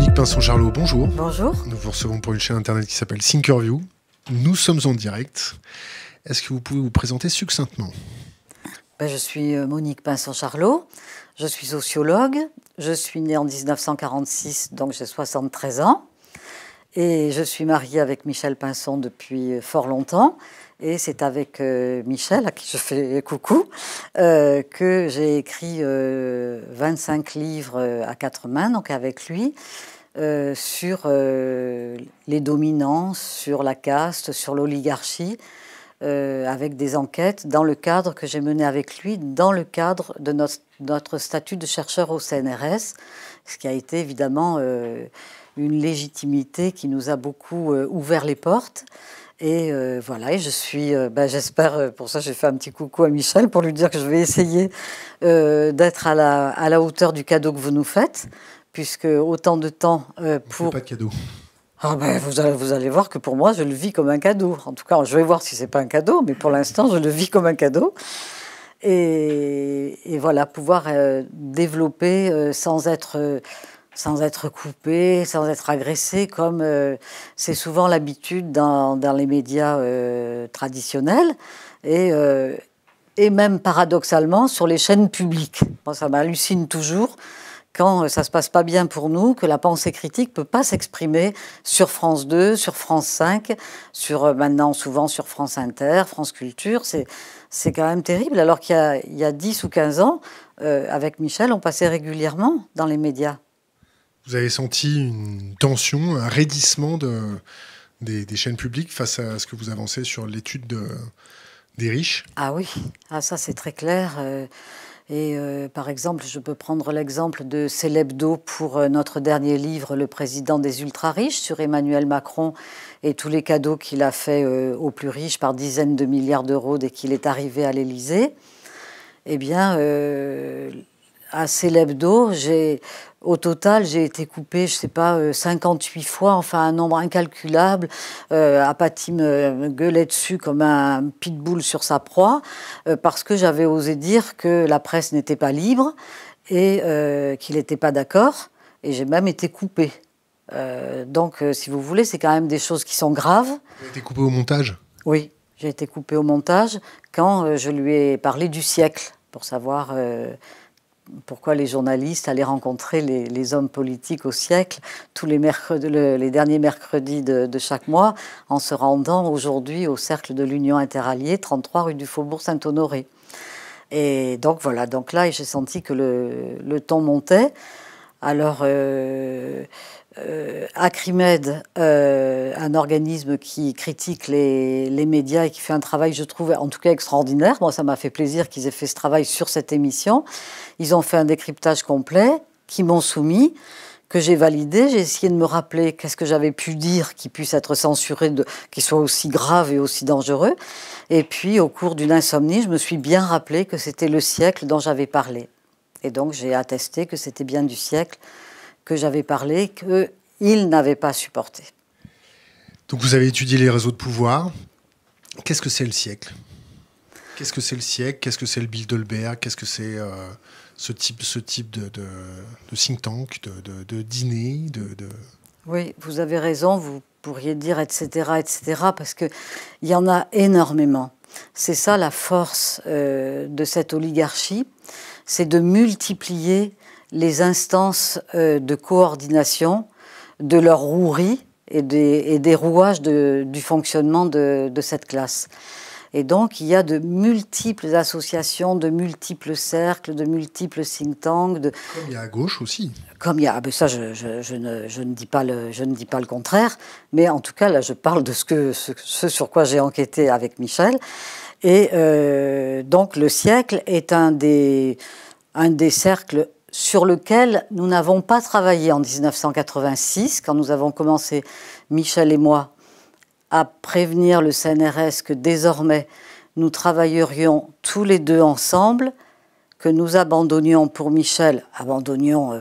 Monique Pinson-Charlot, bonjour. Bonjour. Nous vous recevons pour une chaîne internet qui s'appelle Thinkerview. Nous sommes en direct. Est-ce que vous pouvez vous présenter succinctement ? Je suis Monique Pinson-Charlot, je suis sociologue, je suis née en 1946, donc j'ai 73 ans, et je suis mariée avec Michel Pinson depuis fort longtemps, et c'est avec Michel, à qui je fais coucou, que j'ai écrit 25 livres à quatre mains, donc avec lui, sur les dominances, sur la caste, sur l'oligarchie, avec des enquêtes dans le cadre que j'ai mené avec lui, dans le cadre de notre statut de chercheur au CNRS, ce qui a été évidemment une légitimité qui nous a beaucoup ouvert les portes. Et voilà, et je suis, j'espère, pour ça j'ai fait un petit coucou à Michel pour lui dire que je vais essayer d'être à la hauteur du cadeau que vous nous faites, puisque autant de temps pour... Pas de cadeau. Ah vous allez voir que pour moi, je le vis comme un cadeau. En tout cas, je vais voir si c'est pas un cadeau, mais pour l'instant, je le vis comme un cadeau. Et voilà, pouvoir développer sans être coupé, sans être agressé, comme c'est souvent l'habitude dans les médias traditionnels. Et même paradoxalement, sur les chaînes publiques. Moi, ça m'hallucine toujours quand ça ne se passe pas bien pour nous, que la pensée critique ne peut pas s'exprimer sur France 2, sur France 5, maintenant souvent sur France Inter, France Culture. C'est quand même terrible, alors qu'il y a 10 ou 15 ans, avec Michel, on passait régulièrement dans les médias. Vous avez senti une tension, un raidissement des chaînes publiques face à ce que vous avancez sur l'étude des riches ? Ah oui, ça c'est très clair. Par exemple, je peux prendre l'exemple de Célébdo pour notre dernier livre, Le président des ultra-riches, sur Emmanuel Macron et tous les cadeaux qu'il a fait aux plus riches par dizaines de milliards d'euros dès qu'il est arrivé à l'Élysée. Eh bien, à Célébdo, au total, j'ai été coupée, je ne sais pas, 58 fois, enfin un nombre incalculable. Apathy me gueulait dessus comme un pitbull sur sa proie, parce que j'avais osé dire que la presse n'était pas libre et qu'il n'était pas d'accord. Et j'ai même été coupée. Donc, si vous voulez, c'est quand même des choses qui sont graves. Vous avez été coupée au montage ? Oui, j'ai été coupée au montage quand je lui ai parlé du siècle, pour savoir... pourquoi les journalistes allaient rencontrer les hommes politiques au siècle tous les derniers mercredis de chaque mois, en se rendant aujourd'hui au Cercle de l'Union Interalliée, 33 rue du Faubourg Saint-Honoré. Et donc voilà, donc là j'ai senti que le ton montait. Alors Acrimed, un organisme qui critique les médias et qui fait un travail, je trouve, en tout cas extraordinaire. Moi, ça m'a fait plaisir qu'ils aient fait ce travail sur cette émission. Ils ont fait un décryptage complet, qu'ils m'ont soumis, que j'ai validé. J'ai essayé de me rappeler qu'est-ce que j'avais pu dire qui puisse être censuré, qui soit aussi grave et aussi dangereux. Et puis, au cours d'une insomnie, je me suis bien rappelé que c'était le siècle dont j'avais parlé. Et donc, j'ai attesté que c'était bien du siècle que j'avais parlé, qu'il n'avait pas supporté. Donc vous avez étudié les réseaux de pouvoir. Qu'est-ce que c'est le siècle ? Qu'est-ce que c'est le siècle ? Qu'est-ce que c'est le Bilderberg ? Qu'est-ce que c'est ce type de think tank, de dîner Oui, vous avez raison, vous pourriez dire etc., parce qu'il y en a énormément. C'est ça la force de cette oligarchie, c'est de multiplier les instances de coordination de leur rouerie et des rouages du fonctionnement de cette classe. Et donc, il y a de multiples associations, de multiples cercles, de multiples think tanks. Comme il y a à gauche aussi. Comme il y a... ça, je ne dis pas le contraire, mais en tout cas, là, je parle de ce sur quoi j'ai enquêté avec Michel. Et donc, le siècle est un des cercles sur lequel nous n'avons pas travaillé en 1986, quand nous avons commencé, Michel et moi, à prévenir le CNRS que désormais nous travaillerions tous les deux ensemble, que nous abandonnions pour Michel,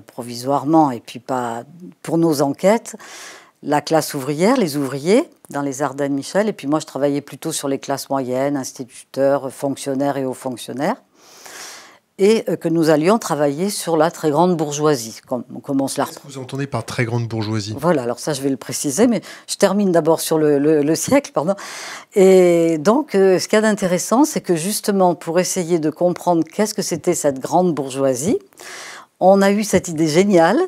provisoirement et puis pas pour nos enquêtes, la classe ouvrière, les ouvriers dans les Ardennes Michel, et puis moi je travaillais plutôt sur les classes moyennes, instituteurs, fonctionnaires et hauts fonctionnaires. et que nous allions travailler sur la très grande bourgeoisie, comme on se la Qu'est-ce que vous entendez par très grande bourgeoisie? Voilà, alors ça je vais le préciser, mais je termine d'abord sur le siècle, pardon. Et donc, ce qu'il y a d'intéressant, c'est que justement, pour essayer de comprendre qu'est-ce que c'était cette grande bourgeoisie, on a eu cette idée géniale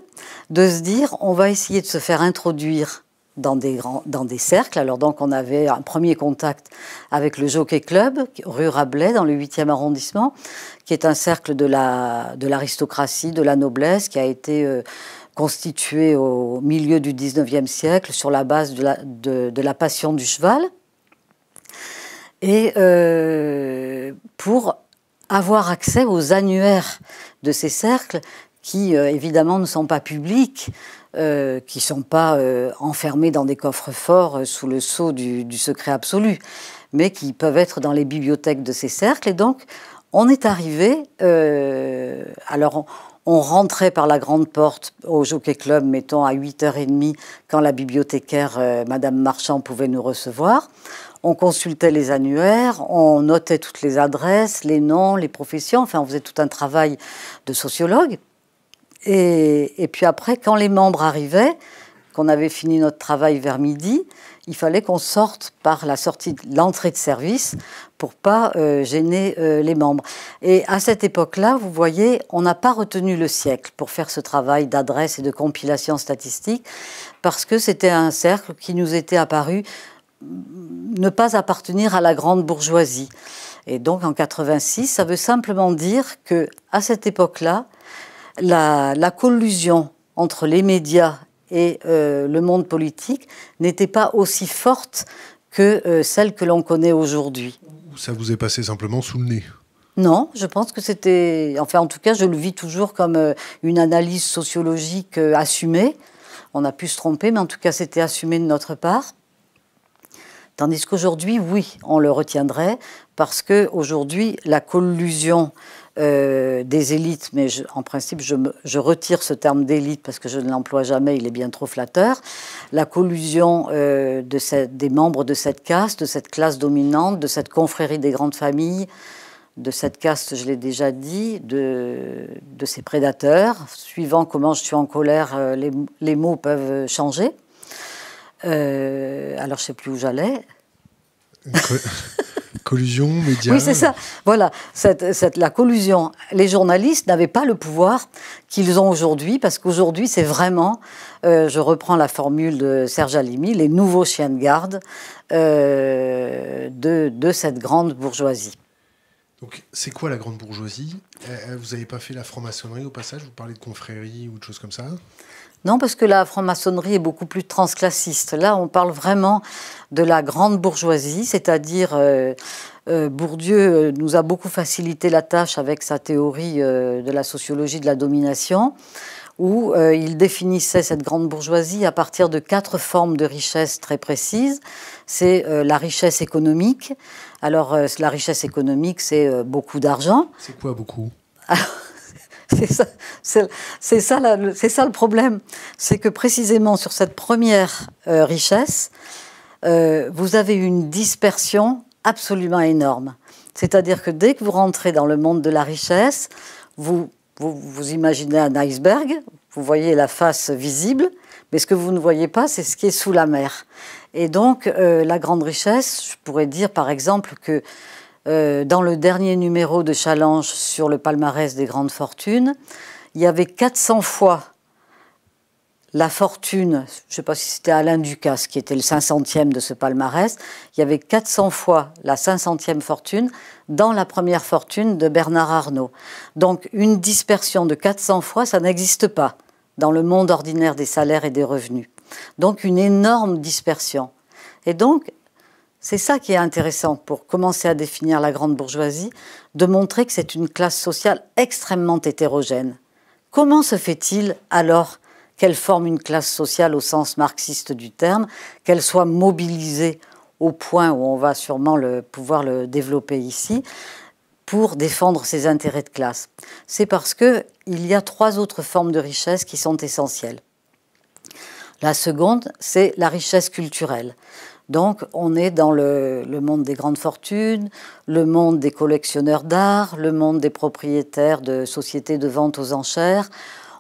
de se dire, on va essayer de se faire introduire dans des cercles. Alors donc, on avait un premier contact avec le Jockey Club, rue Rabelais, dans le 8e arrondissement, qui est un cercle de l'aristocratie, de la noblesse, qui a été constitué au milieu du 19e siècle sur la base de la passion du cheval. Et pour avoir accès aux annuaires de ces cercles, qui évidemment ne sont pas publics, qui ne sont pas enfermés dans des coffres-forts sous le sceau du secret absolu, mais qui peuvent être dans les bibliothèques de ces cercles. Et donc, on est arrivé, alors on rentrait par la grande porte au Jockey Club, mettons à 8h30, quand la bibliothécaire, Madame Marchand, pouvait nous recevoir. On consultait les annuaires, on notait toutes les adresses, les noms, les professions, enfin on faisait tout un travail de sociologue. Et puis après, quand les membres arrivaient, qu'on avait fini notre travail vers midi, il fallait qu'on sorte par l'entrée de service pour pas gêner les membres. Et à cette époque-là, vous voyez, on n'a pas retenu le siècle pour faire ce travail d'adresse et de compilation statistique, parce que c'était un cercle qui nous était apparu ne pas appartenir à la grande bourgeoisie. Et donc en 86, ça veut simplement dire que à cette époque-là, la collusion entre les médias et le monde politique n'était pas aussi forte que celle que l'on connaît aujourd'hui. Ça vous est passé simplement sous le nez? Non, je pense que c'était... Enfin, en tout cas, je le vis toujours comme une analyse sociologique assumée. On a pu se tromper, mais en tout cas, c'était assumé de notre part. Tandis qu'aujourd'hui, oui, on le retiendrait, parce qu'aujourd'hui, la collusion des élites, mais en principe, je retire ce terme d'élite parce que je ne l'emploie jamais, il est bien trop flatteur. La collusion des membres de cette caste, de cette classe dominante, de cette confrérie des grandes familles, de cette caste, je l'ai déjà dit, de ces prédateurs. Suivant comment je suis en colère, les mots peuvent changer. Alors, je ne sais plus où j'allais. Collusion, médias. Oui, c'est ça. Voilà, la collusion. Les journalistes n'avaient pas le pouvoir qu'ils ont aujourd'hui, parce qu'aujourd'hui, c'est vraiment, je reprends la formule de Serge Halimi, les nouveaux chiens de garde de cette grande bourgeoisie. Donc, c'est quoi la grande bourgeoisie? Vous n'avez pas fait la franc-maçonnerie au passage? Vous parlez de confrérie ou de choses comme ça? Non, parce que la franc-maçonnerie est beaucoup plus transclassiste. Là, on parle vraiment de la grande bourgeoisie, c'est-à-dire Bourdieu nous a beaucoup facilité la tâche avec sa théorie de la sociologie de la domination, où il définissait cette grande bourgeoisie à partir de 4 formes de richesse très précises. C'est la richesse économique. Alors, la richesse économique, c'est beaucoup d'argent. C'est quoi beaucoup? C'est ça le problème. C'est que précisément sur cette première richesse, vous avez une dispersion absolument énorme. C'est-à-dire que dès que vous rentrez dans le monde de la richesse, vous imaginez un iceberg, vous voyez la face visible, mais ce que vous ne voyez pas, c'est ce qui est sous la mer. Et donc, la grande richesse, je pourrais dire par exemple que dans le dernier numéro de Challenge sur le palmarès des grandes fortunes, il y avait 400 fois la fortune, je ne sais pas si c'était Alain Ducasse qui était le 500e de ce palmarès, il y avait 400 fois la 500e fortune dans la première fortune de Bernard Arnault. Donc une dispersion de 400 fois, ça n'existe pas dans le monde ordinaire des salaires et des revenus. Donc une énorme dispersion. Et donc, c'est ça qui est intéressant pour commencer à définir la grande bourgeoisie, de montrer que c'est une classe sociale extrêmement hétérogène. Comment se fait-il alors qu'elle forme une classe sociale au sens marxiste du terme, qu'elle soit mobilisée au point où on va sûrement pouvoir le développer ici, pour défendre ses intérêts de classe? C'est parce qu'il y a 3 autres formes de richesse qui sont essentielles. La seconde, c'est la richesse culturelle. Donc, on est dans le monde des grandes fortunes, le monde des collectionneurs d'art, le monde des propriétaires de sociétés de vente aux enchères.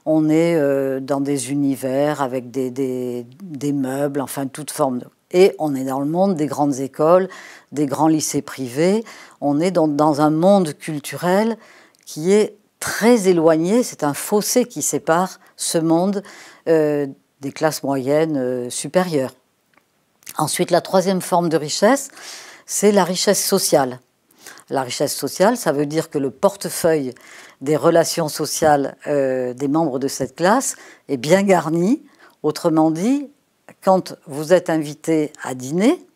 On est dans des univers avec des meubles, enfin, toute forme. Et on est dans le monde des grandes écoles, des grands lycées privés. On est dans un monde culturel qui est très éloigné. C'est un fossé qui sépare ce monde des classes moyennes supérieures. Ensuite, la troisième forme de richesse, c'est la richesse sociale. La richesse sociale, ça veut dire que le portefeuille des relations sociales des membres de cette classe est bien garni. Autrement dit, quand vous êtes invité à dîner,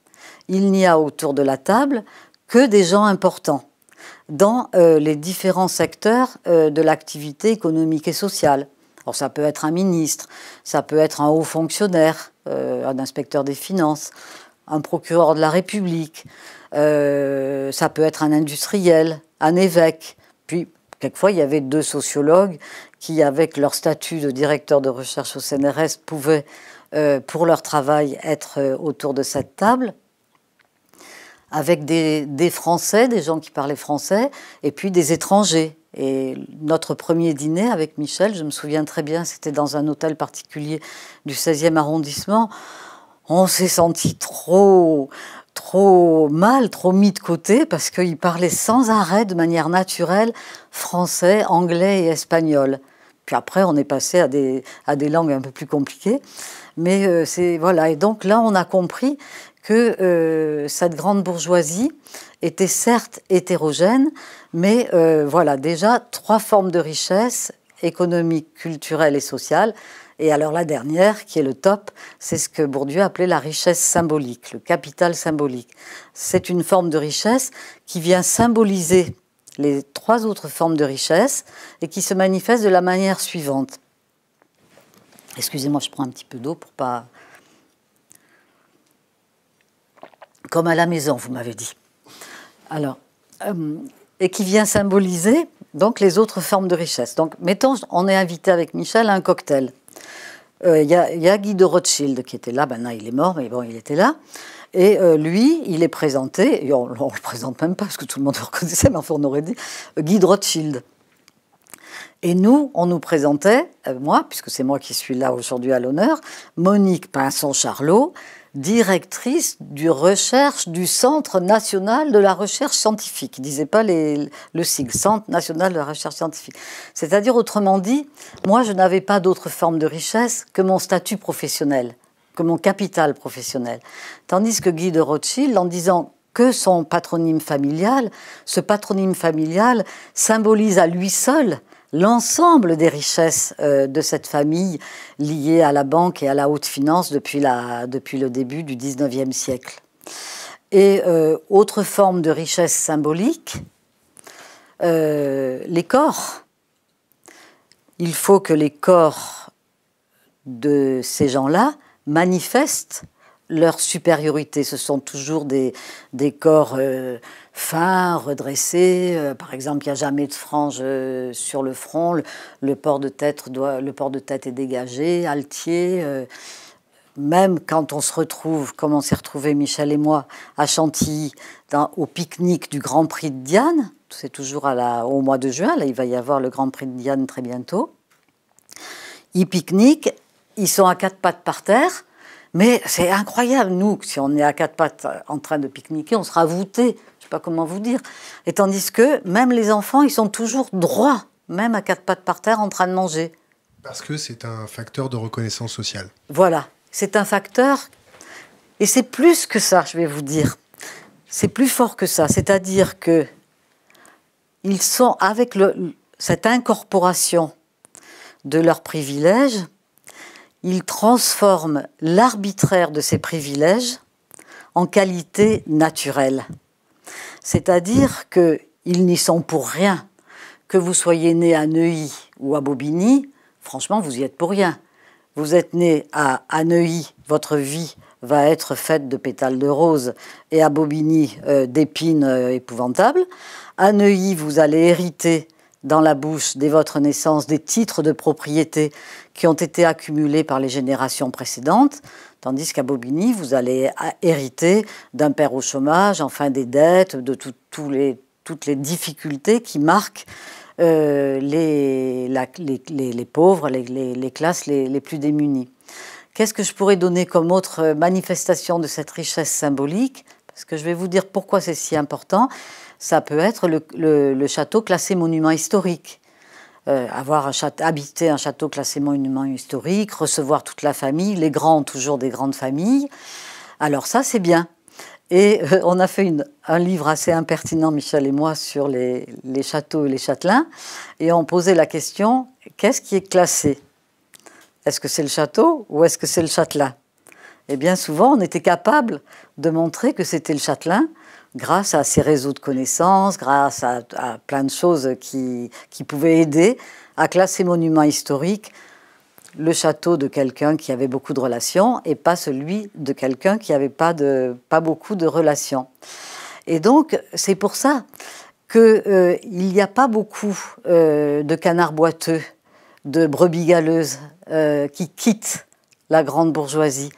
il n'y a autour de la table que des gens importants dans les différents secteurs de l'activité économique et sociale. Alors ça peut être un ministre, ça peut être un haut fonctionnaire, un inspecteur des finances, un procureur de la République, ça peut être un industriel, un évêque. Puis, quelquefois, il y avait 2 sociologues qui, avec leur statut de directeur de recherche au CNRS, pouvaient, pour leur travail, être autour de cette table, avec des Français, des gens qui parlaient français, et puis des étrangers. Et notre premier dîner avec Michel, je me souviens très bien, c'était dans un hôtel particulier du 16e arrondissement. On s'est senti trop mal, trop mis de côté, parce qu'il parlait sans arrêt, de manière naturelle, français, anglais et espagnol. Puis après, on est passé à des langues un peu plus compliquées. Mais voilà. Et donc là, on a compris que cette grande bourgeoisie était certes hétérogène, mais voilà, déjà 3 formes de richesse, économique, culturelle et sociale. Et alors la dernière, qui est le top, c'est ce que Bourdieu appelait la richesse symbolique, le capital symbolique. C'est une forme de richesse qui vient symboliser les 3 autres formes de richesse et qui se manifeste de la manière suivante. Excusez-moi, je prends un petit peu d'eau pour pas... Comme à la maison, vous m'avez dit. Alors, et qui vient symboliser donc les autres formes de richesse. Donc, mettons, on est invité avec Michel à un cocktail. Il y a Guy de Rothschild qui était là, maintenant il est mort, mais bon, il était là. Et lui, il est présenté, et on ne le présente même pas parce que tout le monde le reconnaissait, mais enfin on aurait dit Guy de Rothschild. Et nous, on nous présentait, moi, puisque c'est moi qui suis là aujourd'hui à l'honneur, Monique Pinson-Charlot, directrice du recherche du Centre national de la recherche scientifique. Il ne disait pas le sigle, Centre national de la recherche scientifique. C'est-à-dire, autrement dit, moi, je n'avais pas d'autre forme de richesse que mon statut professionnel, que mon capital professionnel. Tandis que Guy de Rothschild, en disant que son patronyme familial, ce patronyme familial symbolise à lui seul l'ensemble des richesses de cette famille liée à la banque et à la haute finance depuis le début du XIXe siècle. Et autre forme de richesse symbolique, les corps. Il faut que les corps de ces gens-là manifestent leur supériorité. Ce sont toujours des corps fins, redressés. Par exemple, il n'y a jamais de frange sur le front. Le port de tête est dégagé, altier. Même quand on se retrouve, comme on s'est retrouvés Michel et moi, à Chantilly, au pique-nique du Grand Prix de Diane, c'est toujours au mois de juin, là il va y avoir le Grand Prix de Diane très bientôt. Ils pique-niquent, ils sont à 4 pattes par terre, mais c'est incroyable, nous, si on est à 4 pattes en train de pique-niquer, on sera voûtés, je ne sais pas comment vous dire. Et tandis que même les enfants, ils sont toujours droits, même à 4 pattes par terre en train de manger. Parce que c'est un facteur de reconnaissance sociale. Voilà, c'est un facteur, et c'est plus que ça, je vais vous dire. C'est plus fort que ça, c'est-à-dire que ils sont, avec cette incorporation de leurs privilèges, ils transforment l'arbitraire de ces privilèges en qualité naturelle. C'est-à-dire qu'ils n'y sont pour rien. Que vous soyez né à Neuilly ou à Bobigny, franchement, vous y êtes pour rien. Vous êtes né à Neuilly, votre vie va être faite de pétales de rose et à Bobigny d'épines épouvantables. À Neuilly, vous allez hériter dans la bouche dès votre naissance des titres de propriété qui ont été accumulés par les générations précédentes, tandis qu'à Bobigny, vous allez hériter d'un père au chômage, enfin des dettes, de toutes les difficultés qui marquent les pauvres, les classes les plus démunies. Qu'est-ce que je pourrais donner comme autre manifestation de cette richesse symbolique? Parce que je vais vous dire pourquoi c'est si important. Ça peut être le château classé monument historique. Habiter un château classé monument historique, recevoir toute la famille, les grands ont toujours des grandes familles. Alors ça, c'est bien. Et on a fait un livre assez impertinent, Michel et moi, sur les châteaux et les châtelains. Et on posait la question, qu'est-ce qui est classé? Est-ce que c'est le château ou est-ce que c'est le châtelain? Et bien souvent, on était capable de montrer que c'était le châtelain, grâce à ces réseaux de connaissances, grâce à plein de choses qui pouvaient aider à classer monument historique le château de quelqu'un qui avait beaucoup de relations et pas celui de quelqu'un qui n'avait pas beaucoup de relations. Et donc, c'est pour ça qu'il n'y a pas beaucoup de canards boiteux, de brebis galeuses qui quittent la grande bourgeoisie.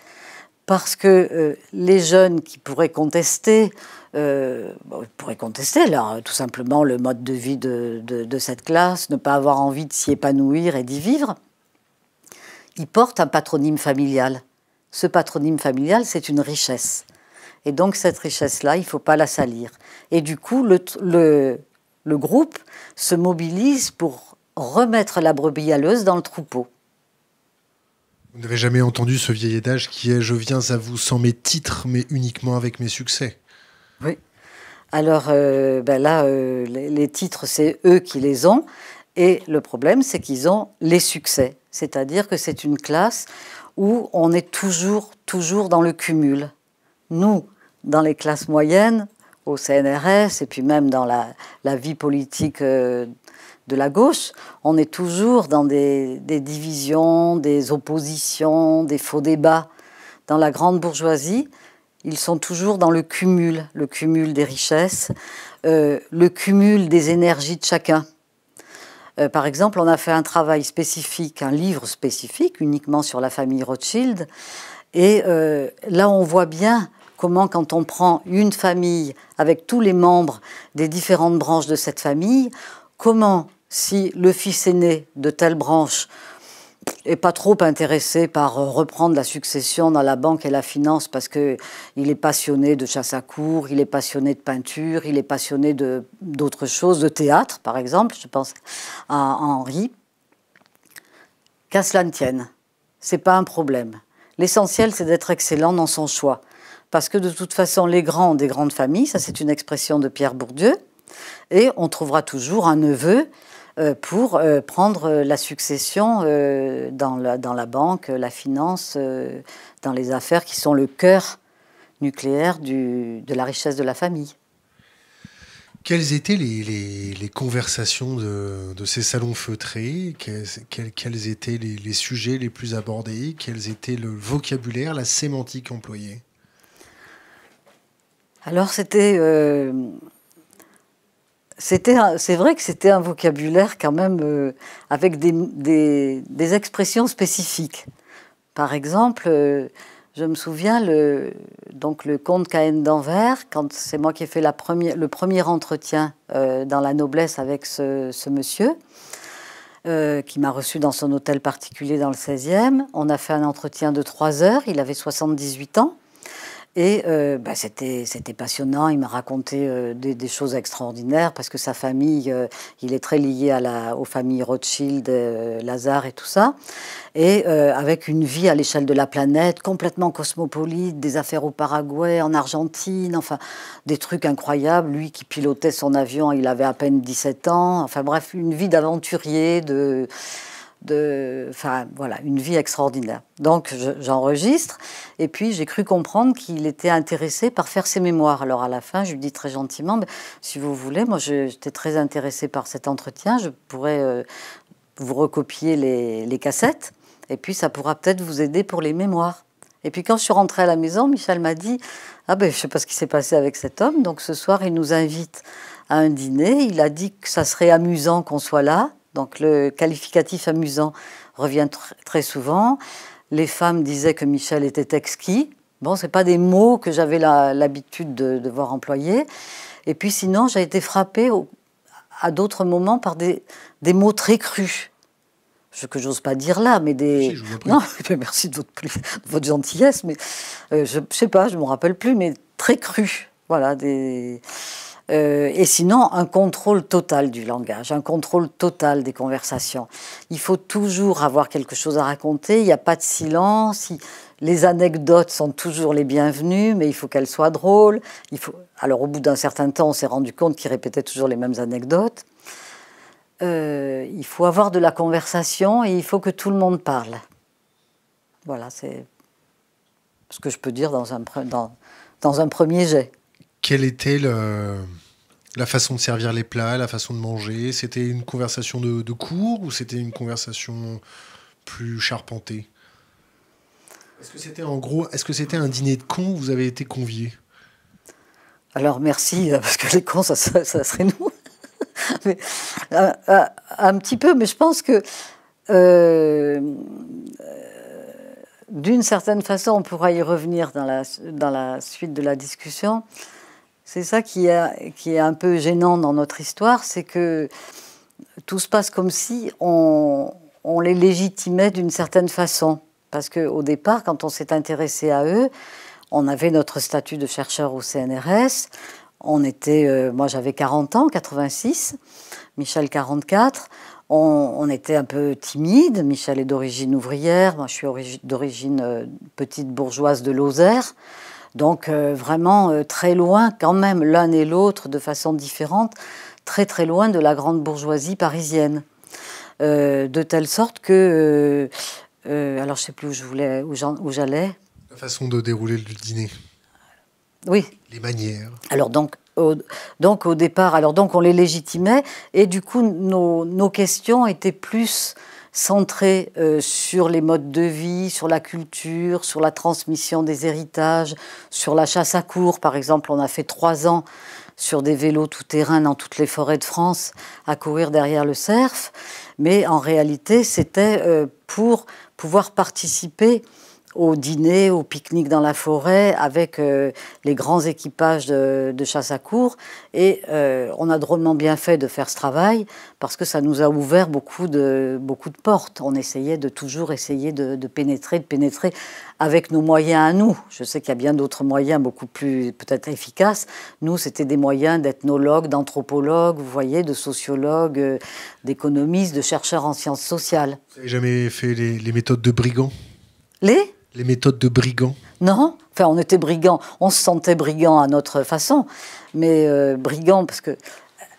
Parce que les jeunes qui pourraient contester, alors, tout simplement le mode de vie de cette classe, ne pas avoir envie de s'y épanouir et d'y vivre, ils portent un patronyme familial. Ce patronyme familial, c'est une richesse. Et donc cette richesse-là, il ne faut pas la salir. Et du coup, le groupe se mobilise pour remettre la brebis galeuse dans le troupeau. Vous n'avez jamais entendu ce vieil adage qui est « Je viens à vous sans mes titres, mais uniquement avec mes succès ». Oui. Alors les titres, c'est eux qui les ont. Et le problème, c'est qu'ils ont les succès. C'est-à-dire que c'est une classe où on est toujours dans le cumul. Nous, dans les classes moyennes, au CNRS, et puis même dans la vie politique de la gauche, on est toujours dans des divisions, des oppositions, des faux débats. Dans la grande bourgeoisie, ils sont toujours dans le cumul des richesses, le cumul des énergies de chacun. Par exemple, on a fait un travail spécifique, un livre spécifique, uniquement sur la famille Rothschild. Et là, on voit bien comment, quand on prend une famille avec tous les membres des différentes branches de cette famille, comment, si le fils aîné de telle branche n'est pas trop intéressé par reprendre la succession dans la banque et la finance parce qu'il est passionné de chasse à courre, il est passionné de peinture, il est passionné d'autres choses, de théâtre par exemple, je pense à Henri, qu'à cela ne tienne, c'est pas un problème. L'essentiel, c'est d'être excellent dans son choix. Parce que de toute façon, les grands ont des grandes familles, ça c'est une expression de Pierre Bourdieu, et on trouvera toujours un neveu pour prendre la succession dans la banque, la finance, dans les affaires qui sont le cœur nucléaire de la richesse de la famille. Quelles étaient les conversations de ces salons feutrés? Quels étaient les sujets les plus abordés? Quels étaient le vocabulaire, la sémantique employée? Alors c'est vrai que c'était un vocabulaire quand même avec des expressions spécifiques. Par exemple, je me souviens, le comte Cahen d'Anvers, quand c'est moi qui ai fait le premier entretien dans la noblesse avec ce monsieur, qui m'a reçu dans son hôtel particulier dans le 16e. On a fait un entretien de 3 heures, il avait 78 ans. Et c'était passionnant, il m'a raconté des choses extraordinaires parce que sa famille, il est très lié aux familles Rothschild, Lazare et tout ça. Et avec une vie à l'échelle de la planète, complètement cosmopolite, des affaires au Paraguay, en Argentine, enfin des trucs incroyables. Lui qui pilotait son avion, il avait à peine 17 ans. Enfin bref, une vie d'aventurier, voilà, une vie extraordinaire. Donc j'enregistre et puis j'ai cru comprendre qu'il était intéressé par faire ses mémoires. Alors à la fin, je lui dis très gentiment, si vous voulez, moi j'étais très intéressée par cet entretien, je pourrais vous recopier les cassettes et puis ça pourra peut-être vous aider pour les mémoires. Et puis quand je suis rentrée à la maison, Michel m'a dit, je ne sais pas ce qui s'est passé avec cet homme, donc ce soir il nous invite à un dîner. Il a dit que ça serait amusant qu'on soit là. Donc le qualificatif amusant revient très souvent. Les femmes disaient que Michel était exquis. Bon, ce n'est pas des mots que j'avais l'habitude de voir employés. Et puis sinon, j'ai été frappée à d'autres moments par des mots très crus. Ce que j'ose pas dire là, mais des... Si, je vous en prie. Non, merci de votre gentillesse, mais je sais pas, je me rappelle plus, mais très crus. Voilà, et sinon, un contrôle total du langage, un contrôle total des conversations. Il faut toujours avoir quelque chose à raconter, il n'y a pas de silence, les anecdotes sont toujours les bienvenues, mais il faut qu'elles soient drôles. Alors, au bout d'un certain temps, on s'est rendu compte qu'il répétait toujours les mêmes anecdotes. Il faut avoir de la conversation et il faut que tout le monde parle. Voilà, c'est ce que je peux dire dans un premier jet. Quelle était la façon de servir les plats, la façon de manger? C'était une conversation de cours ou c'était une conversation plus charpentée? Est-ce que c'était un dîner de cons où vous avez été conviés? Alors merci, parce que les cons, ça serait nous. Mais, un petit peu, mais je pense que d'une certaine façon, on pourra y revenir dans la suite de la discussion. C'est ça qui est un peu gênant dans notre histoire, c'est que tout se passe comme si on les légitimait d'une certaine façon. Parce qu'au départ, quand on s'est intéressé à eux, on avait notre statut de chercheur au CNRS. Moi j'avais 40 ans, 86, Michel 44. On était un peu timide. Michel est d'origine ouvrière, moi je suis d'origine petite bourgeoise de Lozère. Donc vraiment très loin quand même l'un et l'autre de façon différente, très très loin de la grande bourgeoisie parisienne. De telle sorte que... alors je ne sais plus où j'allais. La façon de dérouler le dîner. Oui. Les manières. Alors donc au départ, on les légitimait et du coup nos questions étaient plus centrées sur les modes de vie, sur la culture, sur la transmission des héritages, sur la chasse à courre. Par exemple, on a fait 3 ans sur des vélos tout-terrain dans toutes les forêts de France à courir derrière le cerf. Mais en réalité, c'était pour pouvoir participer au dîner, au pique-nique dans la forêt avec les grands équipages de chasse à courre. Et on a drôlement bien fait de faire ce travail parce que ça nous a ouvert beaucoup de portes. On essayait toujours de pénétrer avec nos moyens à nous. Je sais qu'il y a bien d'autres moyens beaucoup plus peut-être efficaces. Nous, c'était des moyens d'ethnologues, d'anthropologues, vous voyez, de sociologues, d'économistes, de chercheurs en sciences sociales. Vous n'avez jamais fait les méthodes de brigands? Les méthodes de brigands? Non, enfin on était brigands, on se sentait brigands à notre façon, mais brigands, parce que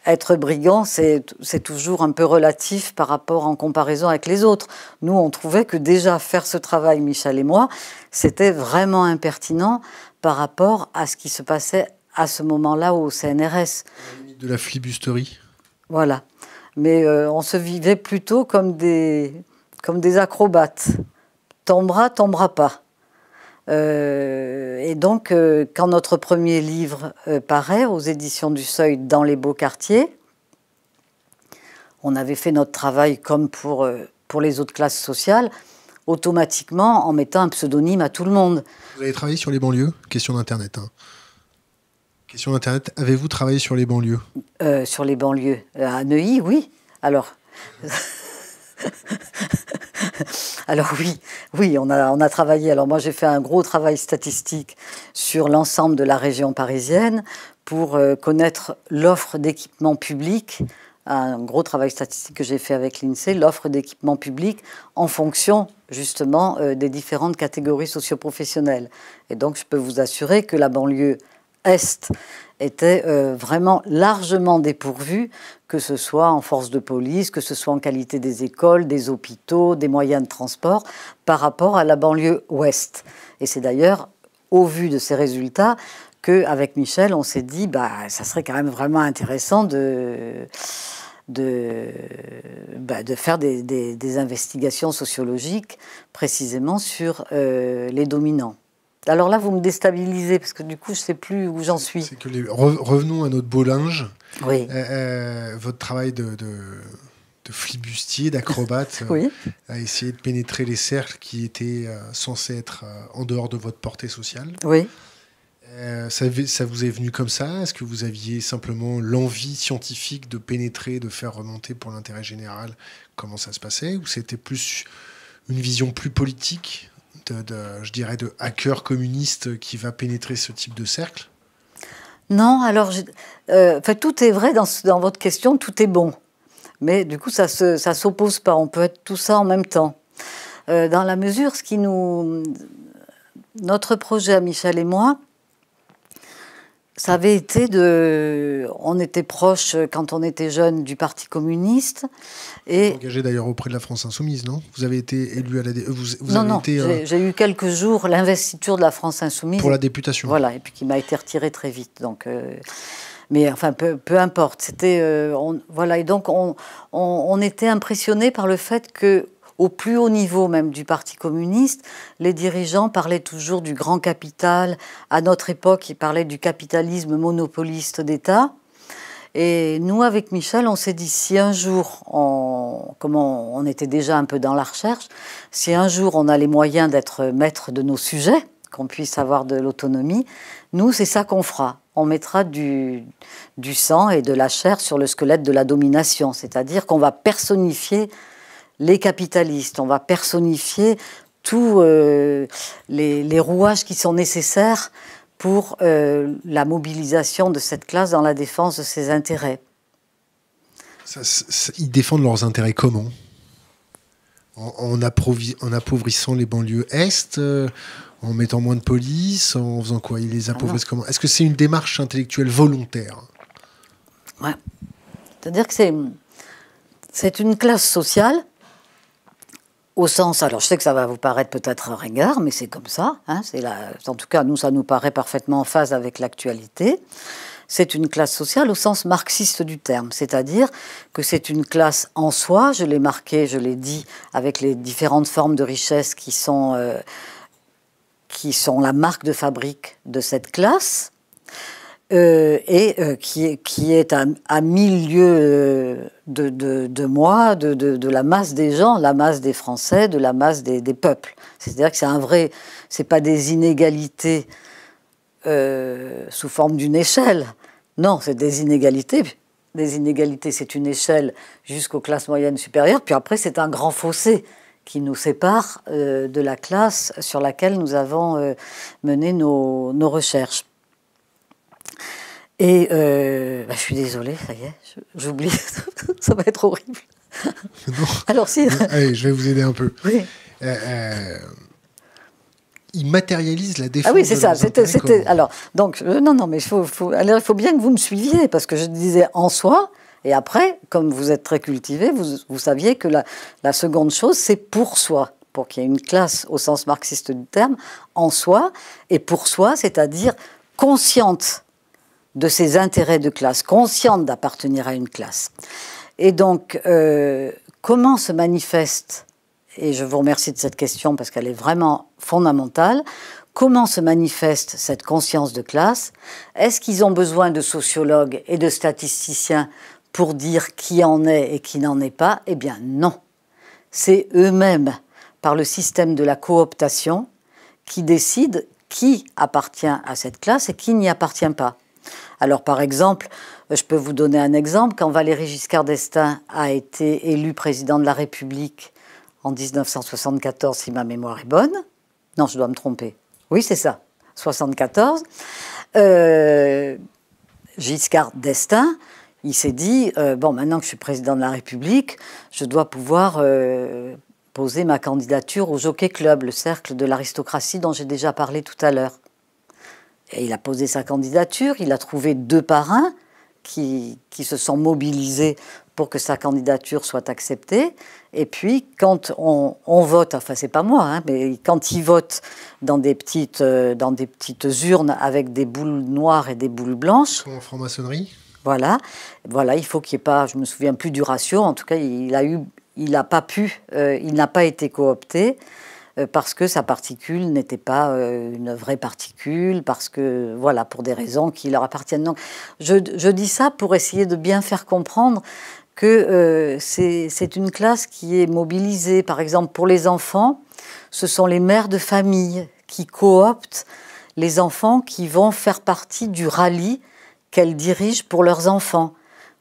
être brigand, c'est toujours un peu relatif par rapport en comparaison avec les autres. Nous, on trouvait que déjà faire ce travail, Michel et moi, c'était vraiment impertinent par rapport à ce qui se passait à ce moment-là au CNRS. À la limite de la flibusterie. Voilà, mais on se vivait plutôt comme des acrobates. Tombera pas. Et donc, quand notre premier livre paraît aux éditions du Seuil dans les beaux quartiers, on avait fait notre travail comme pour les autres classes sociales, automatiquement en mettant un pseudonyme à tout le monde. Vous avez travaillé sur les banlieues? Question d'Internet. Question d'Internet, avez-vous travaillé sur les banlieues? Sur les banlieues. À Neuilly, oui. Alors... Alors oui, on a travaillé. Alors moi, j'ai fait un gros travail statistique sur l'ensemble de la région parisienne pour connaître l'offre d'équipements publics. Un gros travail statistique que j'ai fait avec l'INSEE, l'offre d'équipements publics en fonction justement des différentes catégories socioprofessionnelles. Et donc, je peux vous assurer que la banlieue Est était vraiment largement dépourvue, que ce soit en force de police, que ce soit en qualité des écoles, des hôpitaux, des moyens de transport, par rapport à la banlieue Ouest. Et c'est d'ailleurs au vu de ces résultats qu'avec Michel, on s'est dit ça serait quand même vraiment intéressant de faire des investigations sociologiques précisément sur les dominants. Alors là, vous me déstabilisez, parce que du coup, je ne sais plus où j'en suis. C'est que revenons à notre beau linge. Oui. Votre travail de flibustier, d'acrobate, Oui. à essayer de pénétrer les cercles qui étaient censés être en dehors de votre portée sociale. Oui. Ça vous est venu comme ça? Est-ce que vous aviez simplement l'envie scientifique de pénétrer, de faire remonter pour l'intérêt général comment ça se passait? Ou c'était plus une vision plus politique je dirais, de hacker communiste qui va pénétrer ce type de cercle? Non, alors, tout est vrai dans votre question, tout est bon. Mais du coup, ça s'oppose pas. On peut être tout ça en même temps. Dans la mesure, notre projet à Michel et moi, ça avait été on était proches quand on était jeunes du Parti communiste. Et engagé d'ailleurs auprès de la France Insoumise, non? Vous avez été élu à la... Non, j'ai eu quelques jours l'investiture de la France Insoumise. Pour la députation. Voilà, et puis qui m'a été retirée très vite. Donc, mais enfin, peu importe. C'était... voilà, et donc on était impressionnés par le fait que au plus haut niveau même du Parti communiste, les dirigeants parlaient toujours du grand capital. À notre époque, ils parlaient du capitalisme monopoliste d'État. Et nous, avec Michel, on s'est dit, si un jour, comme on était déjà un peu dans la recherche, si un jour on a les moyens d'être maître de nos sujets, qu'on puisse avoir de l'autonomie, nous, c'est ça qu'on fera. On mettra du sang et de la chair sur le squelette de la domination. C'est-à-dire qu'on va personnifier les capitalistes, on va personnifier tous les rouages qui sont nécessaires pour la mobilisation de cette classe dans la défense de ses intérêts. Ils défendent leurs intérêts comment? En appauvrissant les banlieues Est, en mettant moins de police, en faisant quoi? Ils les appauvrissent comment? Est-ce que c'est une démarche intellectuelle volontaire? Ouais. C'est-à-dire que c'est une classe sociale au sens, alors je sais que ça va vous paraître peut-être ringard, mais c'est comme ça. Hein, en tout cas, nous, ça nous paraît parfaitement en phase avec l'actualité. C'est une classe sociale au sens marxiste du terme, c'est-à-dire que c'est une classe en soi, je l'ai marqué, je l'ai dit, avec les différentes formes de richesse qui sont la marque de fabrique de cette classe, qui est à 1000 lieues de moi, de la masse des gens, la masse des Français, de la masse des peuples. C'est-à-dire que c'est pas des inégalités sous forme d'une échelle. Non, c'est des inégalités. Des inégalités, c'est une échelle jusqu'aux classes moyennes supérieures, puis après c'est un grand fossé qui nous sépare de la classe sur laquelle nous avons mené nos recherches. Et je suis désolée, ça y est, j'oublie, ça va être horrible. Non. Alors si... Allez, je vais vous aider un peu. Oui. Ils matérialisent la défense. Ah oui, c'est ça. C'était. Alors, donc, non, mais il faut bien que vous me suiviez, parce que je disais en soi, et après, comme vous êtes très cultivé, vous saviez que la seconde chose, c'est pour soi, pour qu'il y ait une classe au sens marxiste du terme, en soi, et pour soi, c'est-à-dire consciente de ses intérêts de classe, consciente d'appartenir à une classe. Et donc, comment se manifeste, et je vous remercie de cette question parce qu'elle est vraiment fondamentale, comment se manifeste cette conscience de classe? Est-ce qu'ils ont besoin de sociologues et de statisticiens pour dire qui en est et qui n'en est pas? Eh bien non. C'est eux-mêmes, par le système de la cooptation, qui décident qui appartient à cette classe et qui n'y appartient pas. Alors, par exemple, je peux vous donner un exemple. Quand Valéry Giscard d'Estaing a été élu président de la République en 1974, si ma mémoire est bonne. Non, je dois me tromper. Oui, c'est ça, 74. Giscard d'Estaing, il s'est dit, bon, maintenant que je suis président de la République, je dois pouvoir poser ma candidature au Jockey Club, le cercle de l'aristocratie dont j'ai déjà parlé tout à l'heure. Et il a posé sa candidature, il a trouvé 2 parrains qui se sont mobilisés pour que sa candidature soit acceptée. Et puis, quand on vote, enfin, c'est pas moi, hein, mais quand ils votent dans des petites urnes avec des boules noires et des boules blanches... En franc-maçonnerie. Voilà, il faut qu'il n'y ait pas... Je ne me souviens plus du ratio, en tout cas, il n'a pas été coopté. parce que sa particule n'était pas une vraie particule, parce que, voilà, pour des raisons qui leur appartiennent. Donc, je dis ça pour essayer de bien faire comprendre que c'est une classe qui est mobilisée. Par exemple, pour les enfants, ce sont les mères de famille qui cooptent les enfants qui vont faire partie du rallye qu'elles dirigent pour leurs enfants.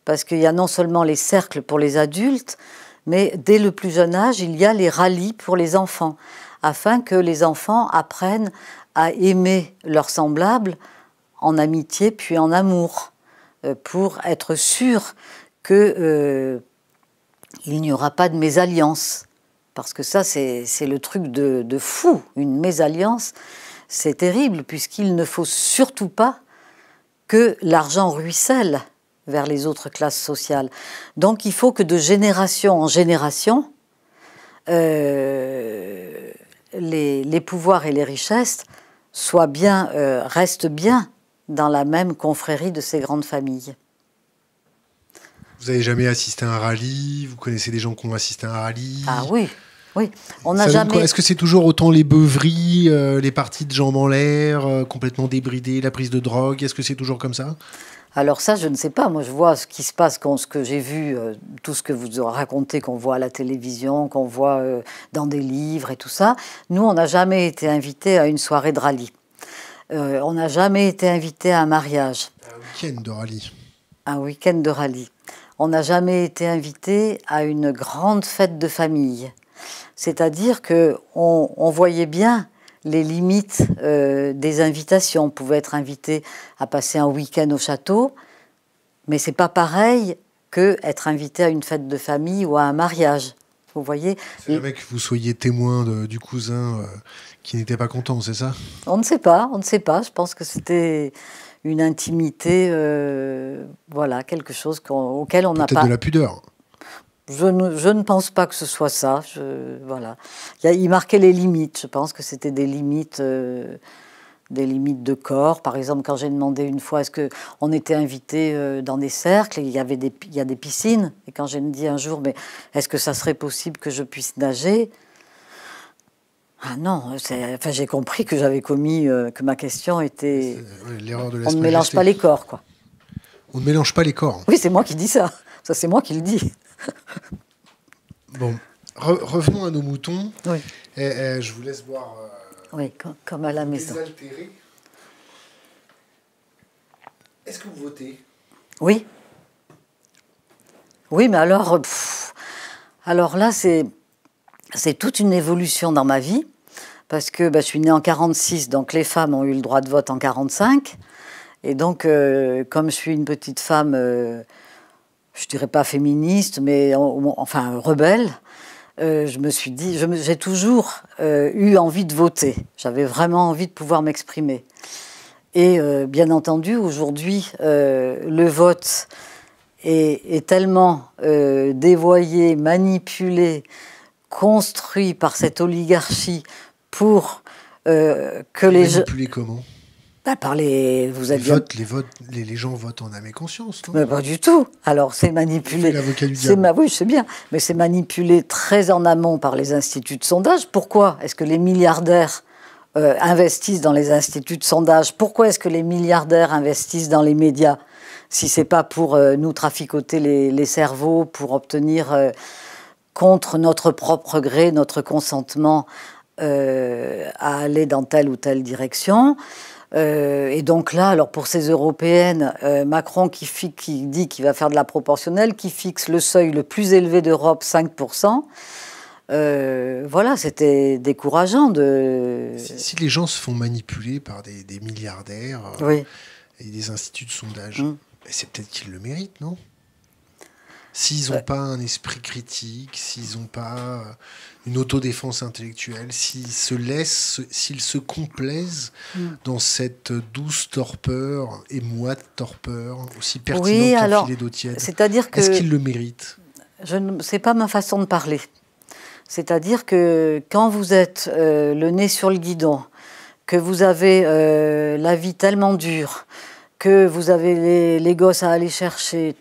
Parce qu'il y a non seulement les cercles pour les adultes, mais dès le plus jeune âge, il y a les rallyes pour les enfants, afin que les enfants apprennent à aimer leurs semblables en amitié puis en amour, pour être sûrs qu'il n'y aura pas de mésalliance. Parce que ça, c'est le truc de fou. Une mésalliance, c'est terrible, puisqu'il ne faut surtout pas que l'argent ruisselle vers les autres classes sociales. Donc il faut que de génération en génération, les pouvoirs et les richesses restent bien dans la même confrérie de ces grandes familles. Vous n'avez jamais assisté à un rallye? Vous connaissez des gens qui ont assisté à un rallye? Ah oui, oui. On n'a jamais... Est-ce que c'est toujours autant les beuveries, les parties de jambes en l'air, complètement débridées, la prise de drogue? Est-ce que c'est toujours comme ça? Alors ça, je ne sais pas. Moi, je vois ce qui se passe, ce que j'ai vu, tout ce que vous avez raconté, qu'on voit à la télévision, qu'on voit dans des livres et tout ça. Nous, on n'a jamais été invités à une soirée de rallye. On n'a jamais été invités à un mariage. Un week-end de rallye. Un week-end de rallye. On n'a jamais été invités à une grande fête de famille. C'est-à-dire qu'on voyait bien les limites des invitations. On pouvait être invité à passer un week-end au château, mais c'est pas pareil qu'être invité à une fête de famille ou à un mariage. Vous voyez ? C'est jamais que vous soyez témoin du cousin qui n'était pas content, c'est ça? On ne sait pas, on ne sait pas. Je pense que c'était une intimité, voilà, quelque chose auquel on n'a pas... Peut-être de la pudeur. Je ne pense pas que ce soit ça. Voilà. Il marquait les limites. Je pense que c'était des limites de corps. Par exemple, quand j'ai demandé une fois, est-ce qu'on était invité dans des cercles, et il y a des piscines. Et quand j'ai dit un jour, mais est-ce que ça serait possible que je puisse nager? Ah non, enfin, j'ai compris que j'avais commis, que ma question était... l'erreur de on ne mélange pas les corps, quoi. On ne mélange pas les corps. Oui, c'est moi qui dis ça. Ça, c'est moi qui le dis. Bon, revenons à nos moutons. Oui. Je vous laisse voir. Oui, comme à la maison. Désaltérer. Est-ce que vous votez? Oui. Oui, mais alors, alors là, c'est toute une évolution dans ma vie, parce que je suis née en 1946, donc les femmes ont eu le droit de vote en 1945. Et donc, comme je suis une petite femme, je dirais pas féministe, mais enfin rebelle, je me suis dit, j'ai toujours eu envie de voter. J'avais vraiment envie de pouvoir m'exprimer. Et bien entendu, aujourd'hui, le vote est tellement dévoyé, manipulé, construit par cette oligarchie pour que les gens... Manipulé comment? Par les... Vous êtes les gens votent en âme et conscience, non? Mais pas du tout. Alors, c'est manipulé. L'avocat du diable. Oui, je sais bien. Mais c'est manipulé très en amont par les instituts de sondage. Pourquoi est-ce que les milliardaires investissent dans les instituts de sondage? Pourquoi est-ce que les milliardaires investissent dans les médias? Si c'est pas pour nous traficoter les cerveaux, pour obtenir, contre notre propre gré, notre consentement à aller dans telle ou telle direction. Et donc là, alors pour ces européennes, Macron qui dit qu'il va faire de la proportionnelle, qui fixe le seuil le plus élevé d'Europe, 5%. Voilà, c'était décourageant de... Si les gens se font manipuler par des milliardaires oui. Et des instituts de sondage, c'est peut-être qu'ils le méritent, non? S'ils n'ont pas un esprit critique, s'ils n'ont pas une autodéfense intellectuelle, s'ils se complaisent dans cette douce torpeur et moite torpeur, aussi pertinente qu'un filet d'eau tiède, est-ce qu'ils le méritent? C'est pas ma façon de parler. C'est-à-dire que quand vous êtes le nez sur le guidon, que vous avez la vie tellement dure, que vous avez les gosses à aller chercher,